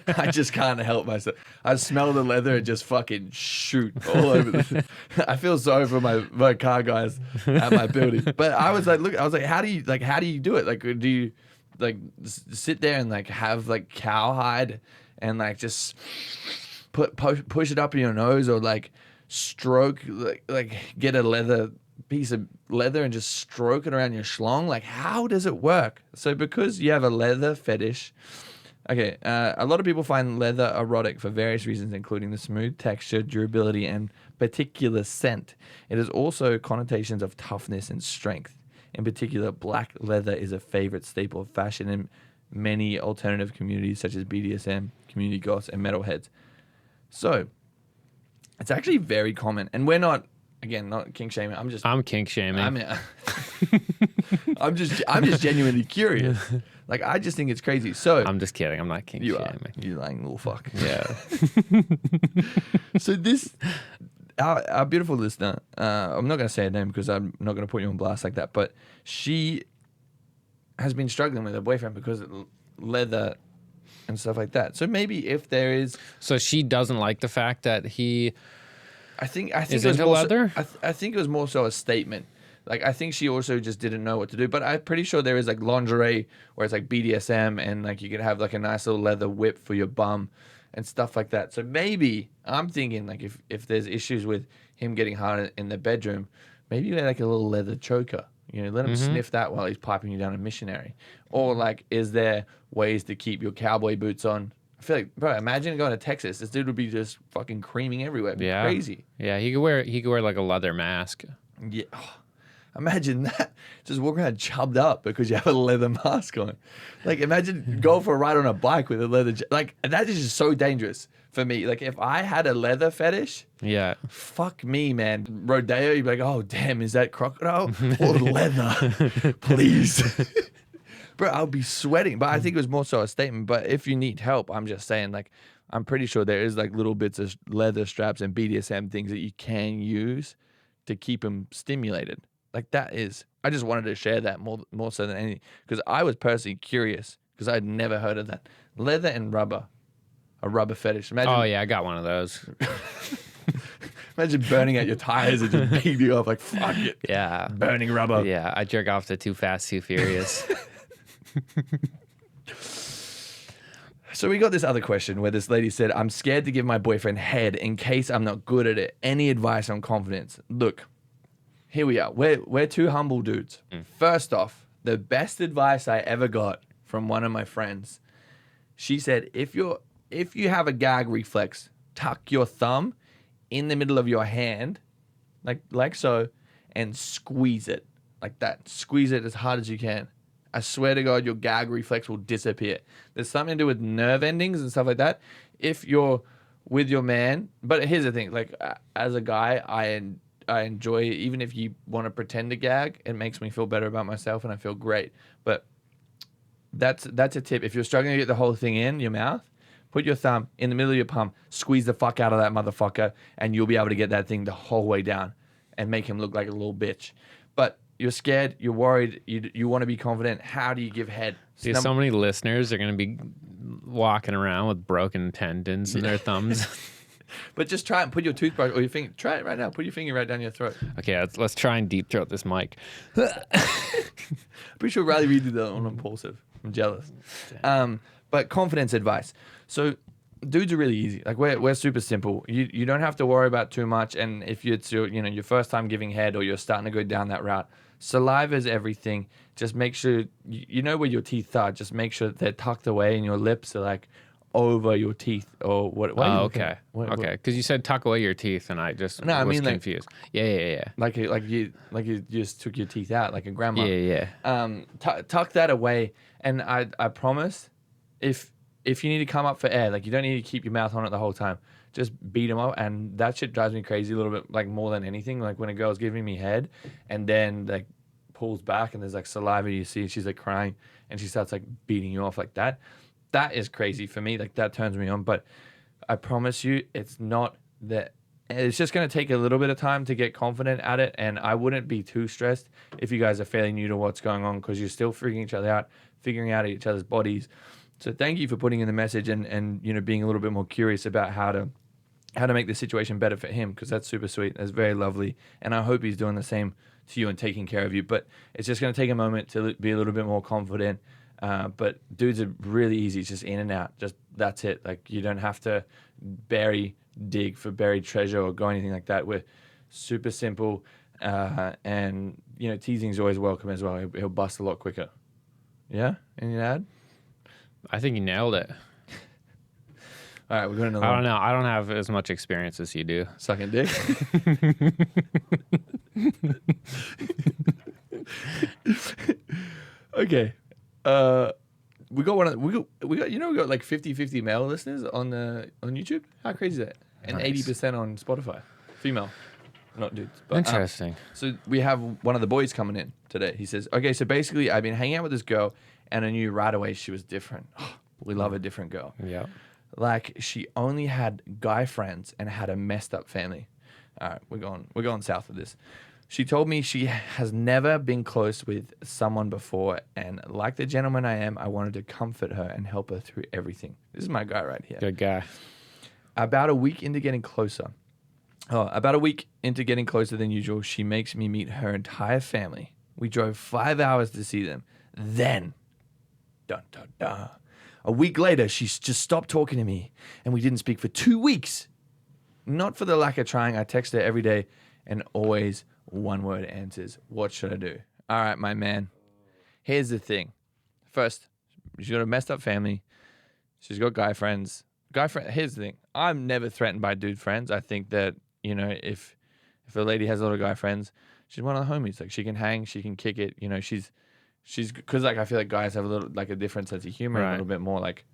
I just can't help myself. I smell the leather and just fucking shoot all over. I feel sorry for my car guys at my building. But I was like, how do you do it? Like, do you like sit there and like have like cowhide and like just push it up in your nose, or like stroke, like get a piece of leather and just stroke it around your schlong? Like, how does it work? So because you have a leather fetish, Okay, a lot of people find leather erotic for various reasons, including the smooth texture, durability, and particular scent. It has also connotations of toughness and strength. In particular, black leather is a favorite staple of fashion in many alternative communities such as BDSM, community goths, and metalheads. So, it's actually very common. And we're not, again, not kink shaming. I'm kink shaming. I'm just genuinely curious. Like, I just think it's crazy. So I'm just kidding. I'm not kink shaming. You lying little fuck. Yeah. So our beautiful listener, I'm not going to say her name because I'm not going to put you on blast like that, but she has been struggling with her boyfriend because of leather and stuff like that. So maybe if there is... So she doesn't like the fact that he I think is into leather? I think it was more so a statement. Like, I think she also just didn't know what to do. But I'm pretty sure there is, like, lingerie where it's, like, BDSM and, like, you can have, like, a nice little leather whip for your bum and stuff like that. So maybe, I'm thinking, like, if there's issues with him getting hard in the bedroom, maybe like a little leather choker. You know, let him sniff that while he's piping you down a missionary. Or, like, is there ways to keep your cowboy boots on? I feel like, bro, imagine going to Texas. This dude would be just fucking creaming everywhere. It'd be crazy. Yeah, he could wear, like, a leather mask. Yeah. Oh. Imagine that. Just walk around chubbed up because you have a leather mask on. Like, imagine going for a ride on a bike with a leather... Like, that is just so dangerous for me. Like, if I had a leather fetish... Yeah. Fuck me, man. Rodeo, you'd be like, oh, damn, is that crocodile? Or leather? Please. Bro, I'll be sweating. But I think it was more so a statement. But if you need help, I'm just saying, like, I'm pretty sure there is, like, little bits of leather straps and BDSM things that you can use to keep them stimulated. Like, that is... I just wanted to share that more so than anything. Because I was personally curious. Because I'd never heard of that. Leather and rubber. A rubber fetish. Imagine, oh, yeah, I got one of those. Imagine burning out your tires and just beating you off like, fuck it. Yeah. Burning rubber. Yeah, I jerk off to Too Fast, Too Furious. So we got this other question where this lady said, I'm scared to give my boyfriend head in case I'm not good at it. Any advice on confidence? Look. Here we are. We're two humble dudes. First off, the best advice I ever got from one of my friends, she said, if you have a gag reflex, tuck your thumb in the middle of your hand, like so, and squeeze it like that. Squeeze it as hard as you can. I swear to God, your gag reflex will disappear. There's something to do with nerve endings and stuff like that. If you're with your man, but here's the thing, like as a guy, I enjoy it. Even if you want to pretend to gag, it makes me feel better about myself and I feel great. But that's a tip. If you're struggling to get the whole thing in your mouth, put your thumb in the middle of your palm, squeeze the fuck out of that motherfucker, and you'll be able to get that thing the whole way down and make him look like a little bitch. But you're scared, you're worried, you want to be confident. How do you give head? See, so many listeners are going to be walking around with broken tendons in their thumbs. But just try and put your toothbrush or your finger. Try it right now. Put your finger right down your throat. Okay, let's try and deep throat this mic. Pretty sure Riley Reid did that on Impulsive. I'm jealous. But confidence advice. So dudes are really easy. Like we're super simple. You don't have to worry about too much. And if it's your first time giving head or you're starting to go down that route, saliva is everything. Just make sure you know where your teeth are. Just make sure that they're tucked away and your lips are like over your teeth or what? Oh, okay. Okay, because you said tuck away your teeth, and I just was confused. Yeah. Like you just took your teeth out like a grandma. Yeah. Tuck that away, and I promise, if you need to come up for air, like you don't need to keep your mouth on it the whole time. Just beat them up, and that shit drives me crazy a little bit, like more than anything. Like when a girl's giving me head, and then like pulls back, and there's like saliva you see, she's like crying, and she starts like beating you off like that. That is crazy for me. Like that turns me on. But I promise you, it's not that. It's just going to take a little bit of time to get confident at it. And I wouldn't be too stressed if you guys are fairly new to what's going on because you're still figuring each other out, figuring out each other's bodies. So thank you for putting in the message and being a little bit more curious about how to make the situation better for him, because that's super sweet. That's very lovely. And I hope he's doing the same to you and taking care of you. But it's just going to take a moment to be a little bit more confident. But dudes are really easy. It's just in and out. Just that's it. Like you don't have to dig for buried treasure or go anything like that. We're super simple. And teasing is always welcome as well. He'll bust a lot quicker. Yeah? Anything to add? I think you nailed it. All right, we're going to. I don't know. I don't have as much experience as you do. Sucking dick. Okay. We got we got like 50-50 male listeners on YouTube. How crazy is that? And nice. 80% on Spotify. Female. Not dudes. But, interesting. So we have one of the boys coming in today. He says, okay, so basically I've been hanging out with this girl and I knew right away she was different. We love a different girl. Yeah. Like she only had guy friends and had a messed up family. All right, we're going south with this. She told me she has never been close with someone before, and like the gentleman I am, I wanted to comfort her and help her through everything. This is my guy right here. Good guy. About a week into getting closer than usual, she makes me meet her entire family. We drove 5 hours to see them. Then, dun dun dun. A week later, she just stopped talking to me, and we didn't speak for 2 weeks. Not for the lack of trying. I text her every day, and always one-word answers. What should I do? All right, my man. Here's the thing. First, she's got a messed up family. She's got guy friends. Here's the thing. I'm never threatened by dude friends. I think that, you know, if a lady has a lot of guy friends, she's one of the homies. Like, she can hang, she can kick it. You know, she's because, like, I feel like guys have a little, like, a different sense of humor, right. A little bit more, like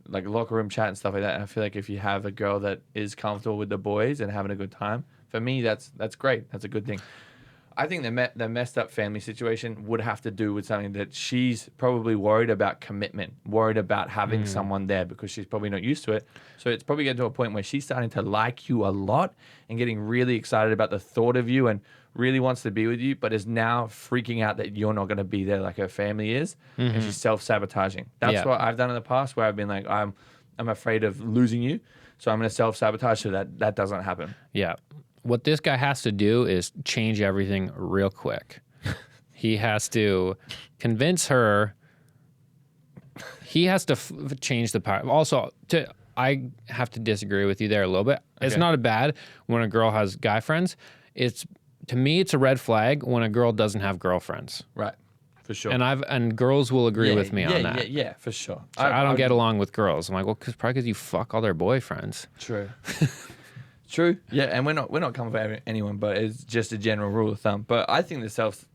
locker room chat and stuff like that. And I feel like if you have a girl that is comfortable with the boys and having a good time, for me, that's great. That's a good thing. I think the messed up family situation would have to do with something that she's probably worried about commitment, worried about having someone there because she's probably not used to it. So it's probably getting to a point where she's starting to like you a lot and getting really excited about the thought of you and really wants to be with you, but is now freaking out that you're not going to be there like her family is, and she's self-sabotaging. That's what I've done in the past, where I've been like, I'm afraid of losing you, so I'm going to self-sabotage so that doesn't happen. Yeah. What this guy has to do is change everything real quick. He has to convince her. He has to change the power. Also, I have to disagree with you there a little bit. Okay. It's not bad when a girl has guy friends. To me, it's a red flag when a girl doesn't have girlfriends. Right, for sure. And girls will agree with me on that. Yeah, for sure. So I don't get along with girls. I'm like, well, probably because you fuck all their boyfriends. True. True. Yeah, and we're not coming for anyone, but it's just a general rule of thumb. But I think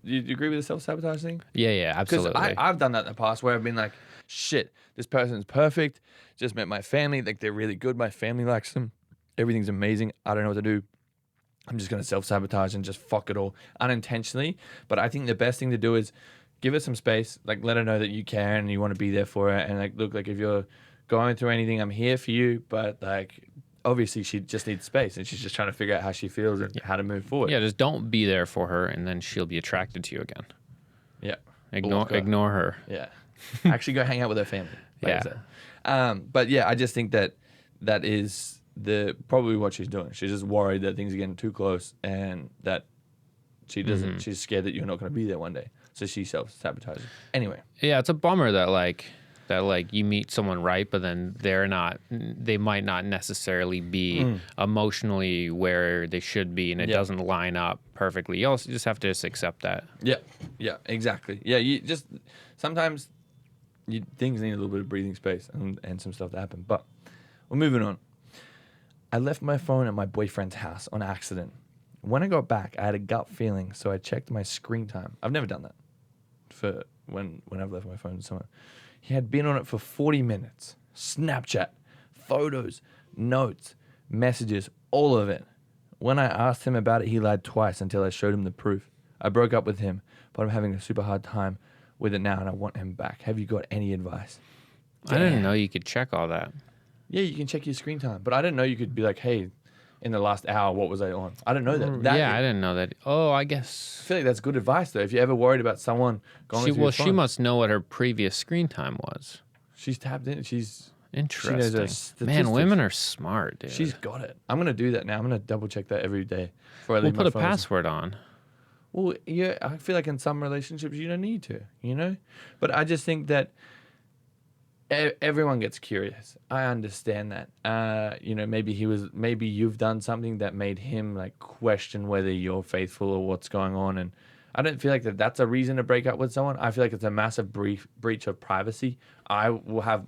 you agree with the self-sabotage thing? Yeah, absolutely. Because I've done that in the past where I've been like, shit, this person's perfect. Just met my family. Like, they're really good. My family likes them. Everything's amazing. I don't know what to do. I'm just going to self-sabotage and just fuck it all unintentionally. But I think the best thing to do is give her some space. Like, let her know that you care and you want to be there for her. And, like, look, like, if you're going through anything, I'm here for you. But, like, obviously she just needs space and she's just trying to figure out how she feels and how to move forward. Yeah, just don't be there for her and then she'll be attracted to you again. Yeah. Ignore her. Yeah. Actually go hang out with her family. But yeah, I just think that is probably what she's doing. She's just worried that things are getting too close and that she doesn't, she's scared that you're not going to be there one day. So she self-sabotages. Anyway. Yeah, it's a bummer that you meet someone right, but then they might not necessarily be emotionally where they should be, and it doesn't line up perfectly. You also just have to just accept that. Yeah, exactly. Yeah, sometimes things need a little bit of breathing space and some stuff to happen. But we're moving on. I left my phone at my boyfriend's house on accident. When I got back, I had a gut feeling, so I checked my screen time. I've never done that for when I've left my phone with someone. He had been on it for 40 minutes. Snapchat, photos, notes, messages, all of it. When I asked him about it, he lied twice until I showed him the proof. I broke up with him, but I'm having a super hard time with it now and I want him back. Have you got any advice? I didn't know you could check all that. Yeah, you can check your screen time, but I didn't know you could be like, hey, in the last hour, what was I on? I didn't know that. I didn't know that. Oh, I guess. I feel like that's good advice, though. If you're ever worried about someone going through your phone. She must know what her previous screen time was. She's tapped in. She's interesting. She knows her statistics. Man, women are smart, dude. She's got it. I'm going to do that now. I'm going to double check that every day before I leave my phone. We'll put a password on. Well, yeah, I feel like in some relationships you don't need to, you know? But I just think that everyone gets curious. I understand that. Maybe you've done something that made him like question whether you're faithful or what's going on. And I don't feel like that's a reason to break up with someone. I feel like it's a massive breach of privacy. I will have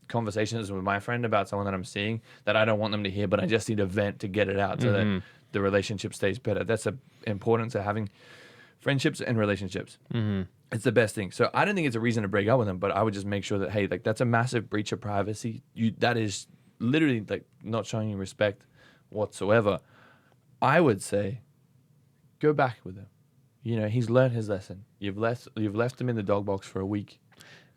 conversations with my friend about someone that I'm seeing that I don't want them to hear, but I just need a vent to get it out so that the relationship stays better. That's the importance of having friendships and relationships. It's the best thing. So I don't think it's a reason to break up with them, but I would just make sure that, hey, like that's a massive breach of privacy. That is literally like not showing you respect whatsoever. I would say go back with him. You know, he's learned his lesson. You've left him in the dog box for a week.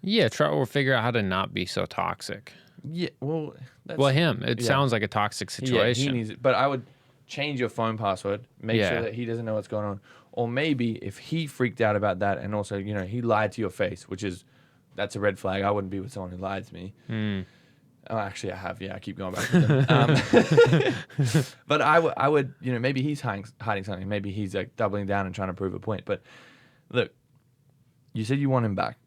Yeah, try or figure out how to not be so toxic. Yeah, well, it sounds like a toxic situation. Yeah, he needs it. But I would change your phone password. Make sure that he doesn't know what's going on. Or maybe if he freaked out about that and also, you know, he lied to your face, that's a red flag. I wouldn't be with someone who lied to me. Oh, actually, I have. Yeah, I keep going back to them. But I would, you know, maybe he's hiding something. Maybe he's like doubling down and trying to prove a point. But look, you said you want him back.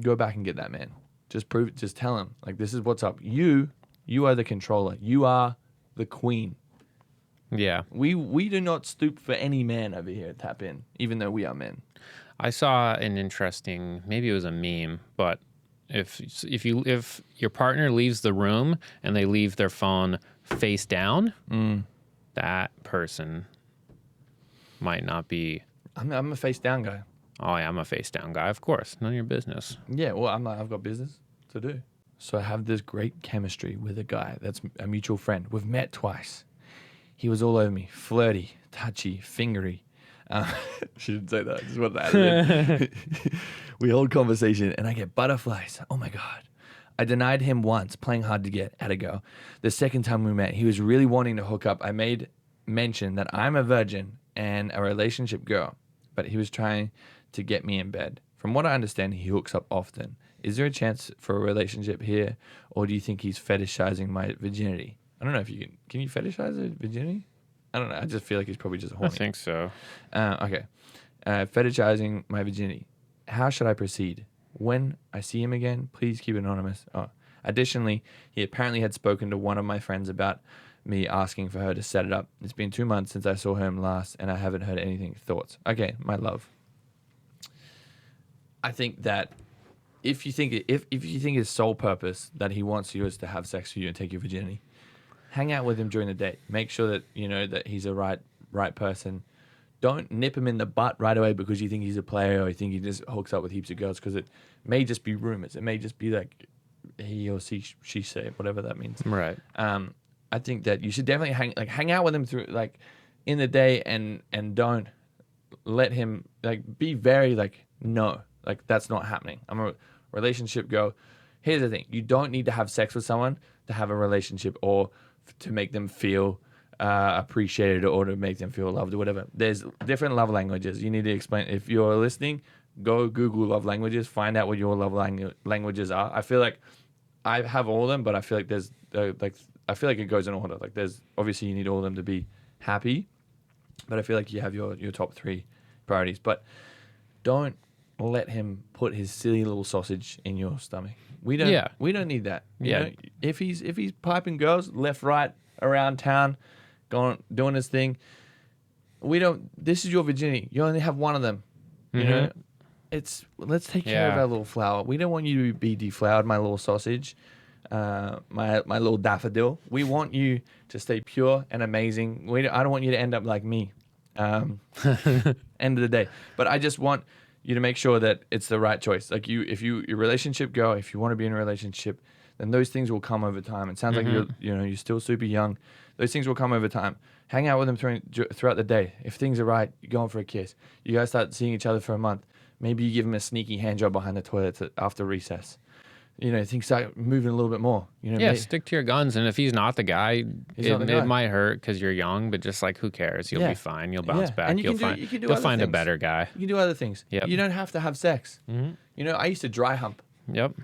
Go back and get that man. Just prove it. Just tell him, like, this is what's up. You are the controller. You are the queen. Yeah. We do not stoop for any man over here at Tap In, even though we are men. I saw an interesting, maybe it was a meme, but if your partner leaves the room and they leave their phone face down, that person might not be. I'm a face down guy. Oh yeah, I'm a face down guy. Of course, none of your business. Yeah, well, I've got business to do. So I have this great chemistry with a guy that's a mutual friend. We've met twice. He was all over me, flirty, touchy, fingery. She didn't say that. Just what that. We hold conversation, and I get butterflies. Oh my god! I denied him once, playing hard to get at a girl. The second time we met, he was really wanting to hook up. I made mention that I'm a virgin and a relationship girl, but he was trying to get me in bed. From what I understand, he hooks up often. Is there a chance for a relationship here, or do you think he's fetishizing my virginity? I don't know if you can you fetishize a virginity? I don't know. I just feel like he's probably just horny. I think so. Okay. Fetishizing my virginity. How should I proceed? When I see him again, please keep it anonymous. Oh. Additionally, he apparently had spoken to one of my friends about me asking for her to set it up. It's been 2 months since I saw him last, and I haven't heard anything. Thoughts? Okay, my love. I think that if you think his sole purpose that he wants you is to have sex with you and take your virginity, hang out with him during the day. Make sure that you know that he's a right person. Don't nip him in the butt right away because you think he's a player or you think he just hooks up with heaps of girls, because it may just be rumors. It may just be like he or she say, whatever that means. Right. I think that you should definitely hang out with him through like in the day and don't let him like be very like no, like that's not happening. I'm a relationship girl. Here's the thing: you don't need to have sex with someone to have a relationship or to make them feel appreciated or to make them feel loved or whatever. There's different love languages. You need to explain. If you're listening, go Google love languages. Find out what your love languages are. I feel like I have all of them, but I feel like there's I feel like it goes in order. Like there's obviously you need all of them to be happy, but I feel like you have your top 3 priorities. But don't let him put his silly little sausage in your stomach. We don't need that. You know? If he's piping girls left, right, around town, doing his thing, this is your virginity. You only have one of them. You know? Let's take care of our little flower. We don't want you to be deflowered, my little sausage, my little daffodil. We want you to stay pure and amazing. I don't want you to end up like me. End of the day. But I just want you to make sure that it's the right choice. Like if your relationship girl, if you want to be in a relationship, then those things will come over time. It sounds like you're still super young. Those things will come over time. Hang out with them throughout the day. If things are right, you're going for a kiss. You guys start seeing each other for a month. Maybe you give him a sneaky hand job behind the toilet after recess. You know, things start moving a little bit more. You know, stick to your guns. And if he's not the guy, it might hurt because you're young, but just like, who cares? You'll be fine. You'll bounce back. And you'll find a better guy. You can do other things. Yep. You don't have to have sex. You know, I used to dry hump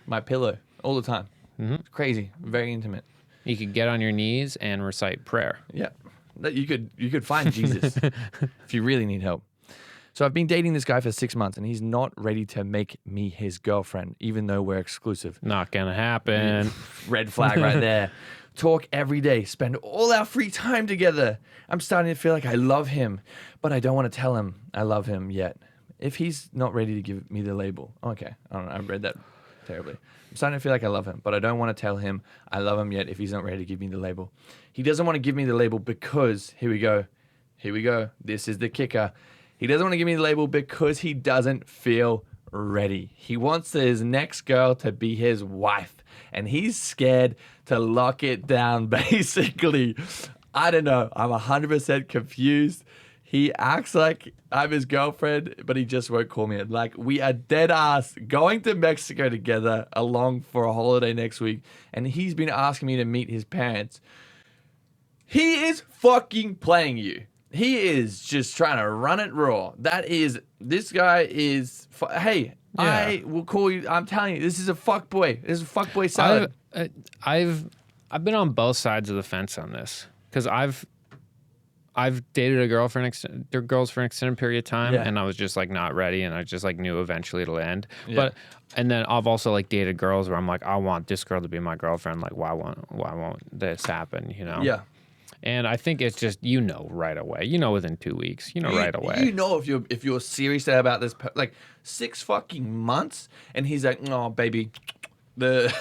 my pillow all the time. It's crazy. Very intimate. You could get on your knees and recite prayer. Yeah. You could find Jesus if you really need help. So I've been dating this guy for 6 months, and he's not ready to make me his girlfriend, even though we're exclusive. Not gonna happen. Red flag right there. Talk every day. Spend all our free time together. I'm starting to feel like I love him, but I don't want to tell him I love him yet. if he's not ready to give me the label, okay, I don't know, I read that terribly. I'm starting to feel like I love him, but I don't want to tell him I love him yet if he's not ready to give me the label. He doesn't want to give me the label because, here we go, this is the kicker. He doesn't want to give me the label because he doesn't feel ready. He wants his next girl to be his wife, and he's scared to lock it down, basically. I don't know. I'm 100% confused. He acts like I'm his girlfriend, but he just won't call me it. Like, we are dead ass going to Mexico together along for a holiday next week, and he's been asking me to meet his parents. He is fucking playing you. He is just trying to run it raw. This guy is, hey, yeah. I will call you. I'm telling you, this is a fuckboy. This is a fuckboy salad. I've been on both sides of the fence on this because I've dated a girl for girls for an extended period of time, and I was just like not ready, and I just like knew eventually it'll end. Yeah. And then I've also like dated girls where I'm like, I want this girl to be my girlfriend. Like, why won't this happen? You know? Yeah. And I think it's just, right away. Within 2 weeks. Right away. If you're serious about this, like 6 fucking months, and he's like, oh, baby, the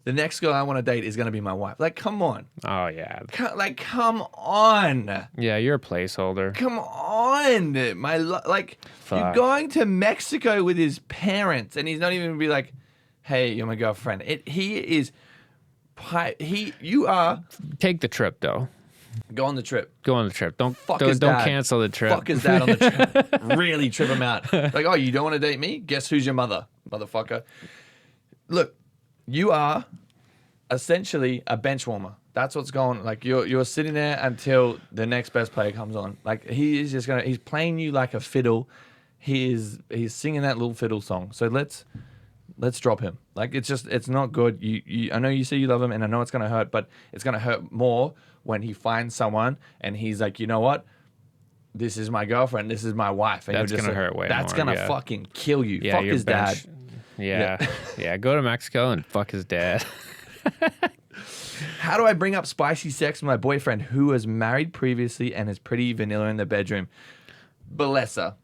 next girl I want to date is going to be my wife. Like, come on. Oh, yeah. Come on. Yeah, you're a placeholder. Come on. You're going to Mexico with his parents, and he's not even going to be like, hey, you're my girlfriend. You are. Take the trip though. Go on the trip. Don't cancel the trip. Fuck his dad on the trip. Really trip him out. Like, oh, you don't want to date me? Guess who's your mother, motherfucker? Look, you are essentially a bench warmer. That's what's going. Like, you're sitting there until the next best player comes on. Like, he's playing you like a fiddle. He's singing that little fiddle song. So let's drop him. Like, it's not good. I know you say you love him, and I know it's going to hurt, but it's going to hurt more when he finds someone and he's like, you know what? This is my girlfriend. This is my wife. And that's going to hurt way that's more. That's going to fucking kill you. Yeah, fuck his dad. Yeah. Yeah. Go to Mexico and fuck his dad. How do I bring up spicy sex with my boyfriend who was married previously and is pretty vanilla in the bedroom? Bless her.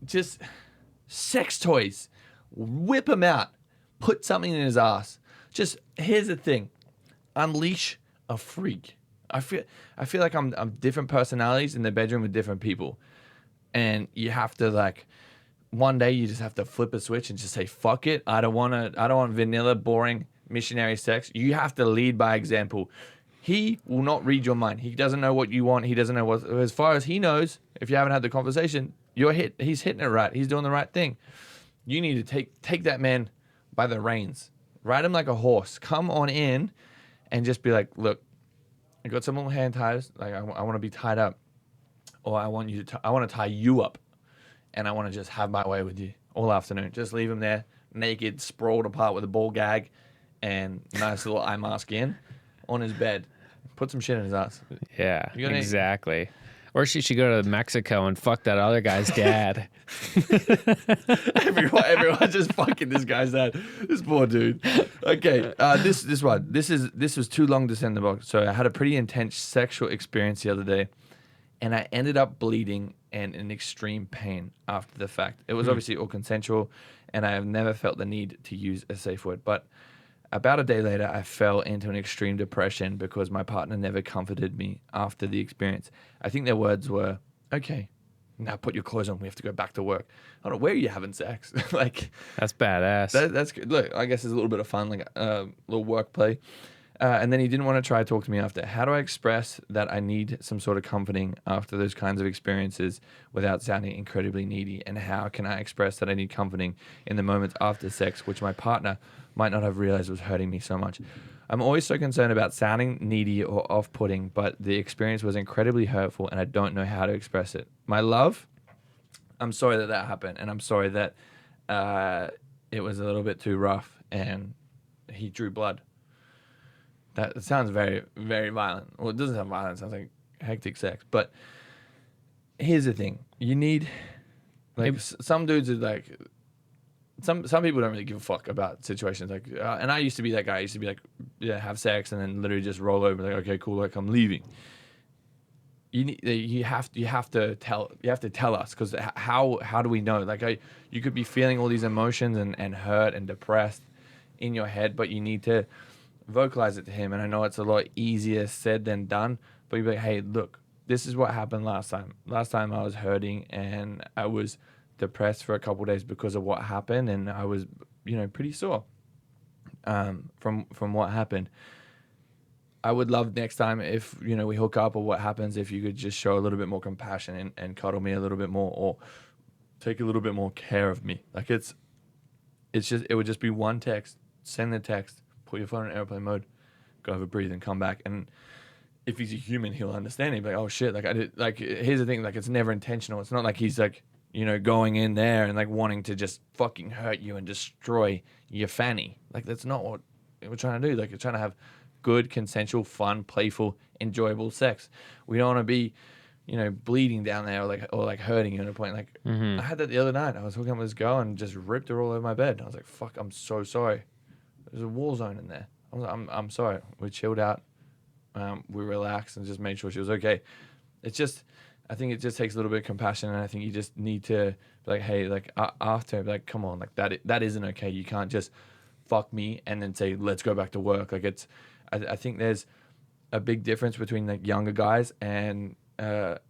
Just... sex toys, whip him out, put something in his ass. Just, here's the thing, unleash a freak. I feel like I'm different personalities in the bedroom with different people, and you have to, like, one day you just have to flip a switch and just say fuck it. I don't want vanilla, boring missionary sex. You have to lead by example. He will not read your mind. He doesn't know what you want. He doesn't know what. As far as he knows, if you haven't had the conversation, he's hitting it right. He's doing the right thing. You need to take that man by the reins. Ride him like a horse. Come on in and just be like, look, I got some little hand ties. Like, I want to be tied up. Or I want to tie you up. And I want to just have my way with you all afternoon. Just leave him there, naked, sprawled apart with a ball gag and nice little eye mask in on his bed. Put some shit in his ass. Yeah, exactly. Or she should go to Mexico and fuck that other guy's dad. Everyone just fucking this guy's dad. This poor dude. Okay, this one. This was too long to send the box. So I had a pretty intense sexual experience the other day, and I ended up bleeding and in extreme pain after the fact. It was obviously all consensual, and I have never felt the need to use a safe word. But about a day later, I fell into an extreme depression because my partner never comforted me after the experience. I think their words were, okay, now put your clothes on. We have to go back to work. I don't know, where are you having sex? Like, that's badass. That's good. Look, I guess there's a little bit of fun, like little work play. And then he didn't want to try to talk to me after. How do I express that I need some sort of comforting after those kinds of experiences without sounding incredibly needy? And how can I express that I need comforting in the moments after sex, which my partner might not have realized was hurting me so much? I'm always so concerned about sounding needy or off-putting, but the experience was incredibly hurtful and I don't know how to express it. My love, I'm sorry that happened, and I'm sorry that it was a little bit too rough and he drew blood. That sounds very, very violent. Well, it doesn't sound violent. It sounds like hectic sex. But here's the thing. You need, like, some dudes are like, some people don't really give a fuck about situations. Like, and I used to be that guy. I used to be like, yeah, have sex and then literally just roll over. Like, okay, cool. Like, I'm leaving. you have to tell us, because how do we know? Like you could be feeling all these emotions and hurt and depressed in your head, but you need to vocalize it to him. And I know it's a lot easier said than done, but you'd be like, hey, look, this is what happened last time. Last time I was hurting and I was depressed for a couple of days because of what happened, and I was, pretty sore from what happened. I would love next time if, we hook up or what happens, if you could just show a little bit more compassion and cuddle me a little bit more, or take a little bit more care of me. Like it would just be one text, send the text, put your phone in airplane mode, go have a breathe and come back. And if he's a human, he'll understand. He'll be like, oh shit, here's the thing, like it's never intentional. It's not like he's like, going in there and like wanting to just fucking hurt you and destroy your fanny. Like that's not what we're trying to do. Like we're trying to have good, consensual, fun, playful, enjoyable sex. We don't want to be, bleeding down there or like hurting you at a point. Like I had that the other night. I was hooking up with this girl and just ripped her all over my bed. I was like, fuck, I'm so sorry. There's a war zone in there. I'm sorry. We chilled out. We relaxed and just made sure she was okay. I think it just takes a little bit of compassion, and I think you just need to be like, hey, like after, be like, come on, like that isn't okay. You can't just fuck me and then say, let's go back to work. Like I think there's a big difference between like younger guys and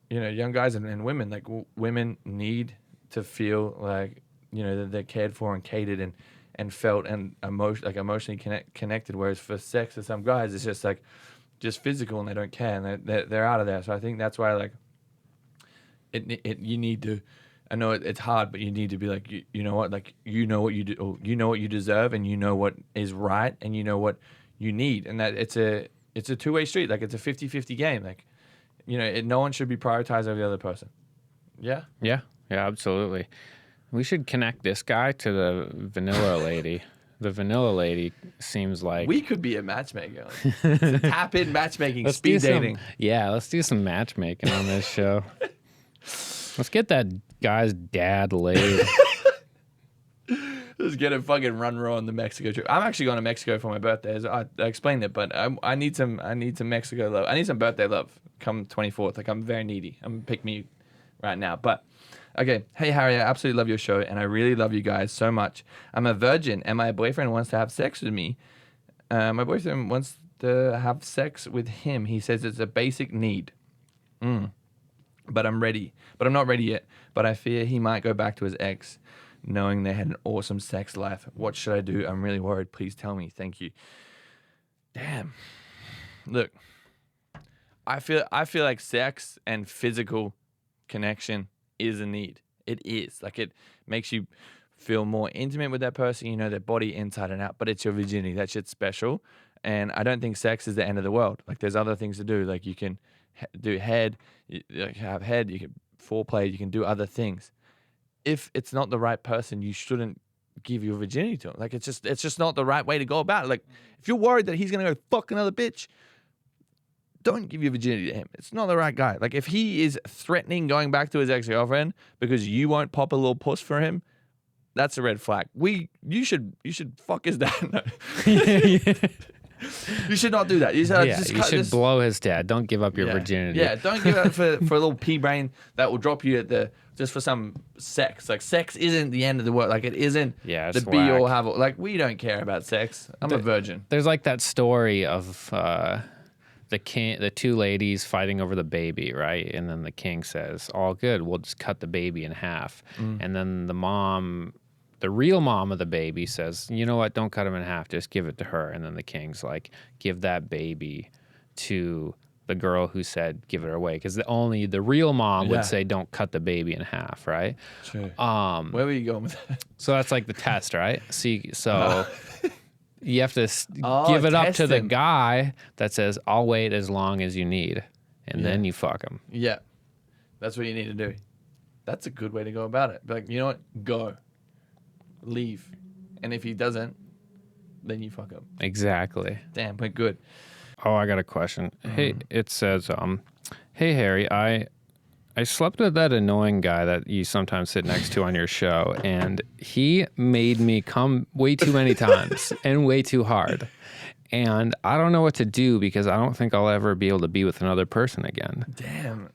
young guys and women. Like women need to feel like that they're cared for and catered and felt and emotionally connected. Whereas for sex, for some guys, it's just like just physical and they don't care and they're out of there. So I think that's why like you need to. I know it's hard, but you need to be like, you know what, like you know what you do, or you know what you deserve, and you know what is right, and you know what you need, and that it's a two-way street. Like it's a 50-50 game. Like no one should be prioritized over the other person. Yeah Absolutely. We should connect this guy to the vanilla lady. The vanilla lady seems like we could be a matchmaker. Like, tap in matchmaking, speed dating. Let's do some matchmaking on this show. Let's get that guy's dad laid. Just get a fucking run row on the Mexico trip. I'm actually going to Mexico for my birthday. I explained it, but I need some Mexico love. I need some birthday love come 24th. Like I'm very needy. I'm pick me right now. But okay, hey Harry, I absolutely love your show, and I really love you guys so much. I'm a virgin, and my boyfriend wants to have sex with me. My boyfriend wants to have sex with him. He says it's a basic need. But I'm ready. But I'm not ready yet. But I fear he might go back to his ex, knowing they had an awesome sex life. What should I do? I'm really worried. Please tell me. Thank you. Damn. Look, I feel like sex and physical connection is a need. It is. Like it makes you feel more intimate with that person. Their body inside and out. But it's your virginity. That shit's special. And I don't think sex is the end of the world. Like there's other things to do. Like you can do head, you have head, you can foreplay, you can do other things. If it's not the right person, you shouldn't give your virginity to him. Like it's just not the right way to go about it. Like if you're worried that he's gonna go fuck another bitch, don't give your virginity to him. It's not the right guy. Like if he is threatening going back to his ex-girlfriend because you won't pop a little puss for him, that's a red flag. You should fuck his dad. You should not do that. You should blow his dad. Don't give up your virginity. Yeah, don't give up for a little pea brain that will drop you just for some sex. Like sex isn't the end of the world. Like it isn't the be all have all. Like we don't care about sex. I'm a virgin. There's like that story of the two ladies fighting over the baby, right? And then the king says, "All good. We'll just cut the baby in half." And then the real mom of the baby says, you know what, don't cut him in half, just give it to her. And then the king's like, give that baby to the girl who said give it away. Because only the real mom would say don't cut the baby in half, right? Sure. Where were you going with that? So that's like the test, right? You have to give it up to the guy that says, I'll wait as long as you need. And then you fuck him. Yeah. That's what you need to do. That's a good way to go about it. Be like, you know what? Go. Leave. And if he doesn't, then you fuck him. Exactly. Damn, but good. Oh, I got a question. Hey, it says, hey Harry, I slept with that annoying guy that you sometimes sit next to on your show, and he made me come way too many times and way too hard. and I don't know what to do because I don't think I'll ever be able to be with another person again. Damn.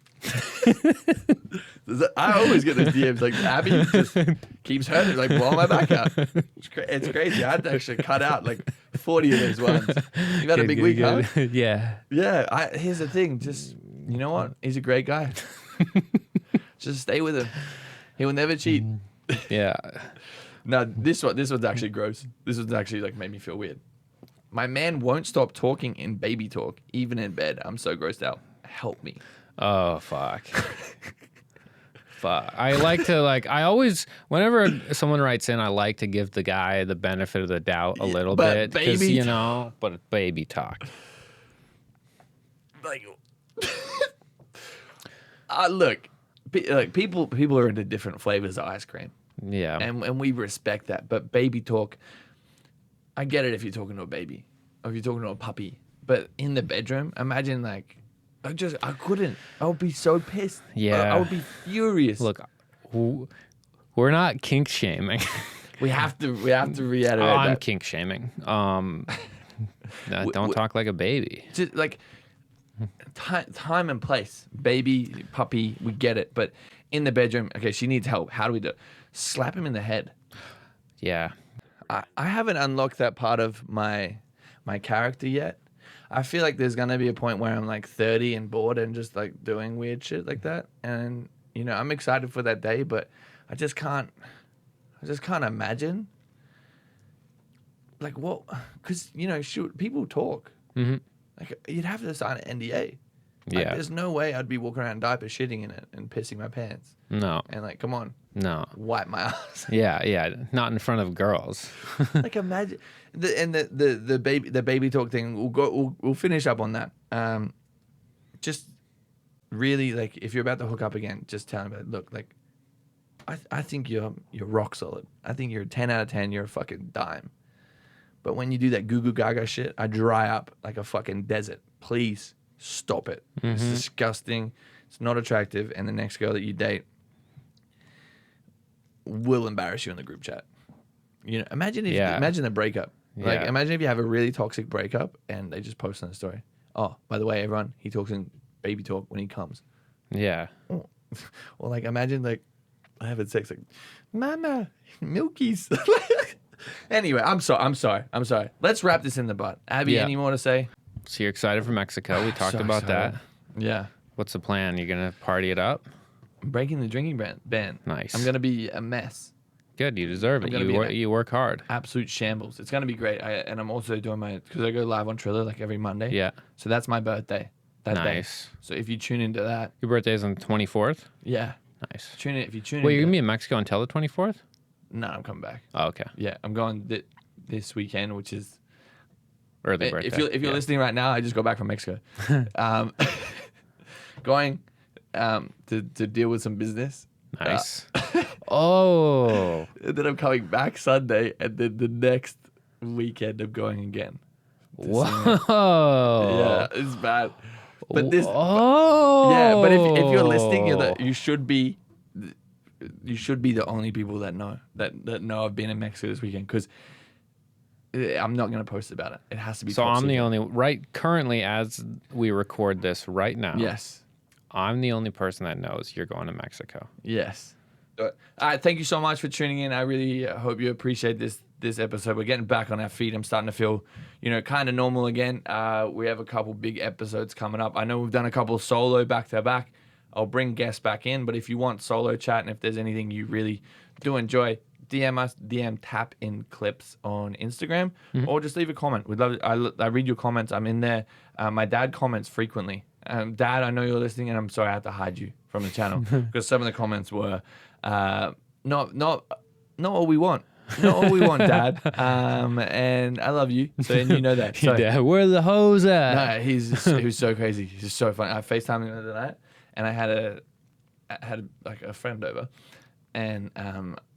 I always get those DMs like Abby just keeps hurting, like blowing my back out. It's crazy. I had to actually cut out like 40 of those ones. You've had a big week, huh? Yeah. Yeah. Here's the thing. Just, you know what? He's a great guy. Just stay with him. He will never cheat. Yeah. No, this one's actually gross. This one's actually like made me feel weird. My man won't stop talking in baby talk, even in bed. I'm so grossed out. Help me. Oh, fuck. Fuck. I like to I always, whenever someone writes in, I like to give the guy the benefit of the doubt a little bit. Because, you know, but baby talk. Like, look, people are into different flavors of ice cream. Yeah. And we respect that. But baby talk, I get it if you're talking to a baby or if you're talking to a puppy. But in the bedroom, imagine I couldn't. I would be so pissed. Yeah. I would be furious. Look, we're not kink shaming. We have to reiterate that. I'm kink shaming. No, don't talk like a baby. Just like time and place. Baby, puppy, we get it. But in the bedroom, okay, she needs help. How do we do it? Slap him in the head. Yeah. I haven't unlocked that part of my character yet. I feel like there's gonna be a point where I'm like 30 and bored and just like doing weird shit like that. And you know, I'm excited for that day, but I just can't imagine like what, because you know, people talk. Mm-hmm. Like you'd have to sign an NDA. Like, Yeah. there's no way I'd be walking around diaper shitting in it and pissing my pants. No. And like, come on. No. Wipe my ass. Yeah. Not in front of girls. Like imagine the baby talk thing. We'll finish up on that. Just really like if you're about to hook up again, just tell him, look, like I think you're rock solid. I think you're a 10 out of 10. You're a fucking dime. But when you do that goo goo gaga shit, I dry up like a fucking desert. Please stop it. Mm-hmm. It's disgusting. It's not attractive. And the next girl that you date will embarrass you in the group chat. You know, imagine the breakup. Like, imagine if you have a really toxic breakup and they just post on the story. Oh, by the way, everyone, he talks in baby talk when he comes. Yeah. Or like, imagine like having sex like, Mama, milkies. Anyway, I'm sorry. Let's wrap this in the butt. Abby, any more to say? So you're excited for Mexico. We talked about that. Yeah. What's the plan? You're going to party it up? I'm breaking the drinking ban. Nice. I'm going to be a mess. Good. You deserve it. You work hard. Absolute shambles. It's going to be great. And I'm also doing because I go live on Triller like every Monday. Yeah. So that's my birthday. That nice. Day. So if you tune into that. Your birthday is on the 24th? Yeah. Nice. If you tune in. Wait, you're going to be in Mexico until the 24th? No, I'm coming back. Oh, okay. Yeah. I'm going this weekend, which is early birthday. If you're listening right now, I just got back from Mexico. Going to deal with some business. Nice. Oh. And then I'm coming back Sunday, and then the next weekend I'm going again. Whoa. Yeah, it's bad. But this. Yeah, but if you're listening, you should be the only people that know I've been in Mexico this weekend, because I'm not going to post about it. It has to be. So I'm the only currently as we record this right now. Yes. I'm the only person that knows you're going to Mexico. Yes. All right, thank you so much for tuning in. I really hope you appreciate this episode. We're getting back on our feet. I'm starting to feel, kind of normal again. We have a couple big episodes coming up. I know we've done a couple solo back to back. I'll bring guests back in, but if you want solo chat and if there's anything you really do enjoy, DM us, tap in clips on Instagram, or just leave a comment. We'd love it. I read your comments. I'm in there. My dad comments frequently. Dad, I know you're listening, and I'm sorry I had to hide you from the channel because some of the comments were not what we want. Not what we want, Dad. And I love you, so and you know that. So, Dad, where the hoes at? No, he was so crazy. He's so funny. I FaceTimed him the other night, and I had a friend over, and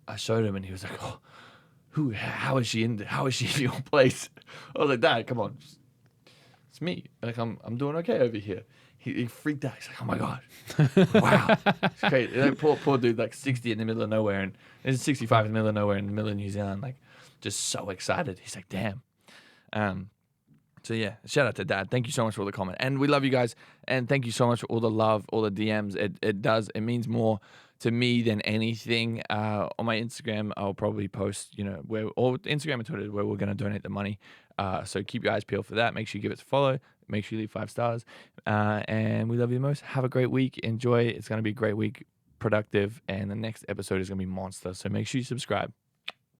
I showed him, and he was like, "Oh, how is she in your place?" I was like, "Dad, come on, it's me. Like I'm doing okay over here." He freaked out. He's like, "Oh my god, wow, it's crazy." Like, poor dude, like 60 in the middle of nowhere, and it's 65 in the middle of nowhere in the middle of New Zealand, like just so excited. He's like, "Damn." So yeah, shout out to Dad. Thank you so much for the comment, and we love you guys. And thank you so much for all the love, all the DMs. It means more to me than anything. On my Instagram, I'll probably post, or Instagram and Twitter where we're gonna donate the money. So keep your eyes peeled for that. Make sure you give it a follow. Make sure you leave 5 stars. And we love you the most. Have a great week. Enjoy. It's gonna be a great week, productive, and the next episode is gonna be monster. So make sure you subscribe.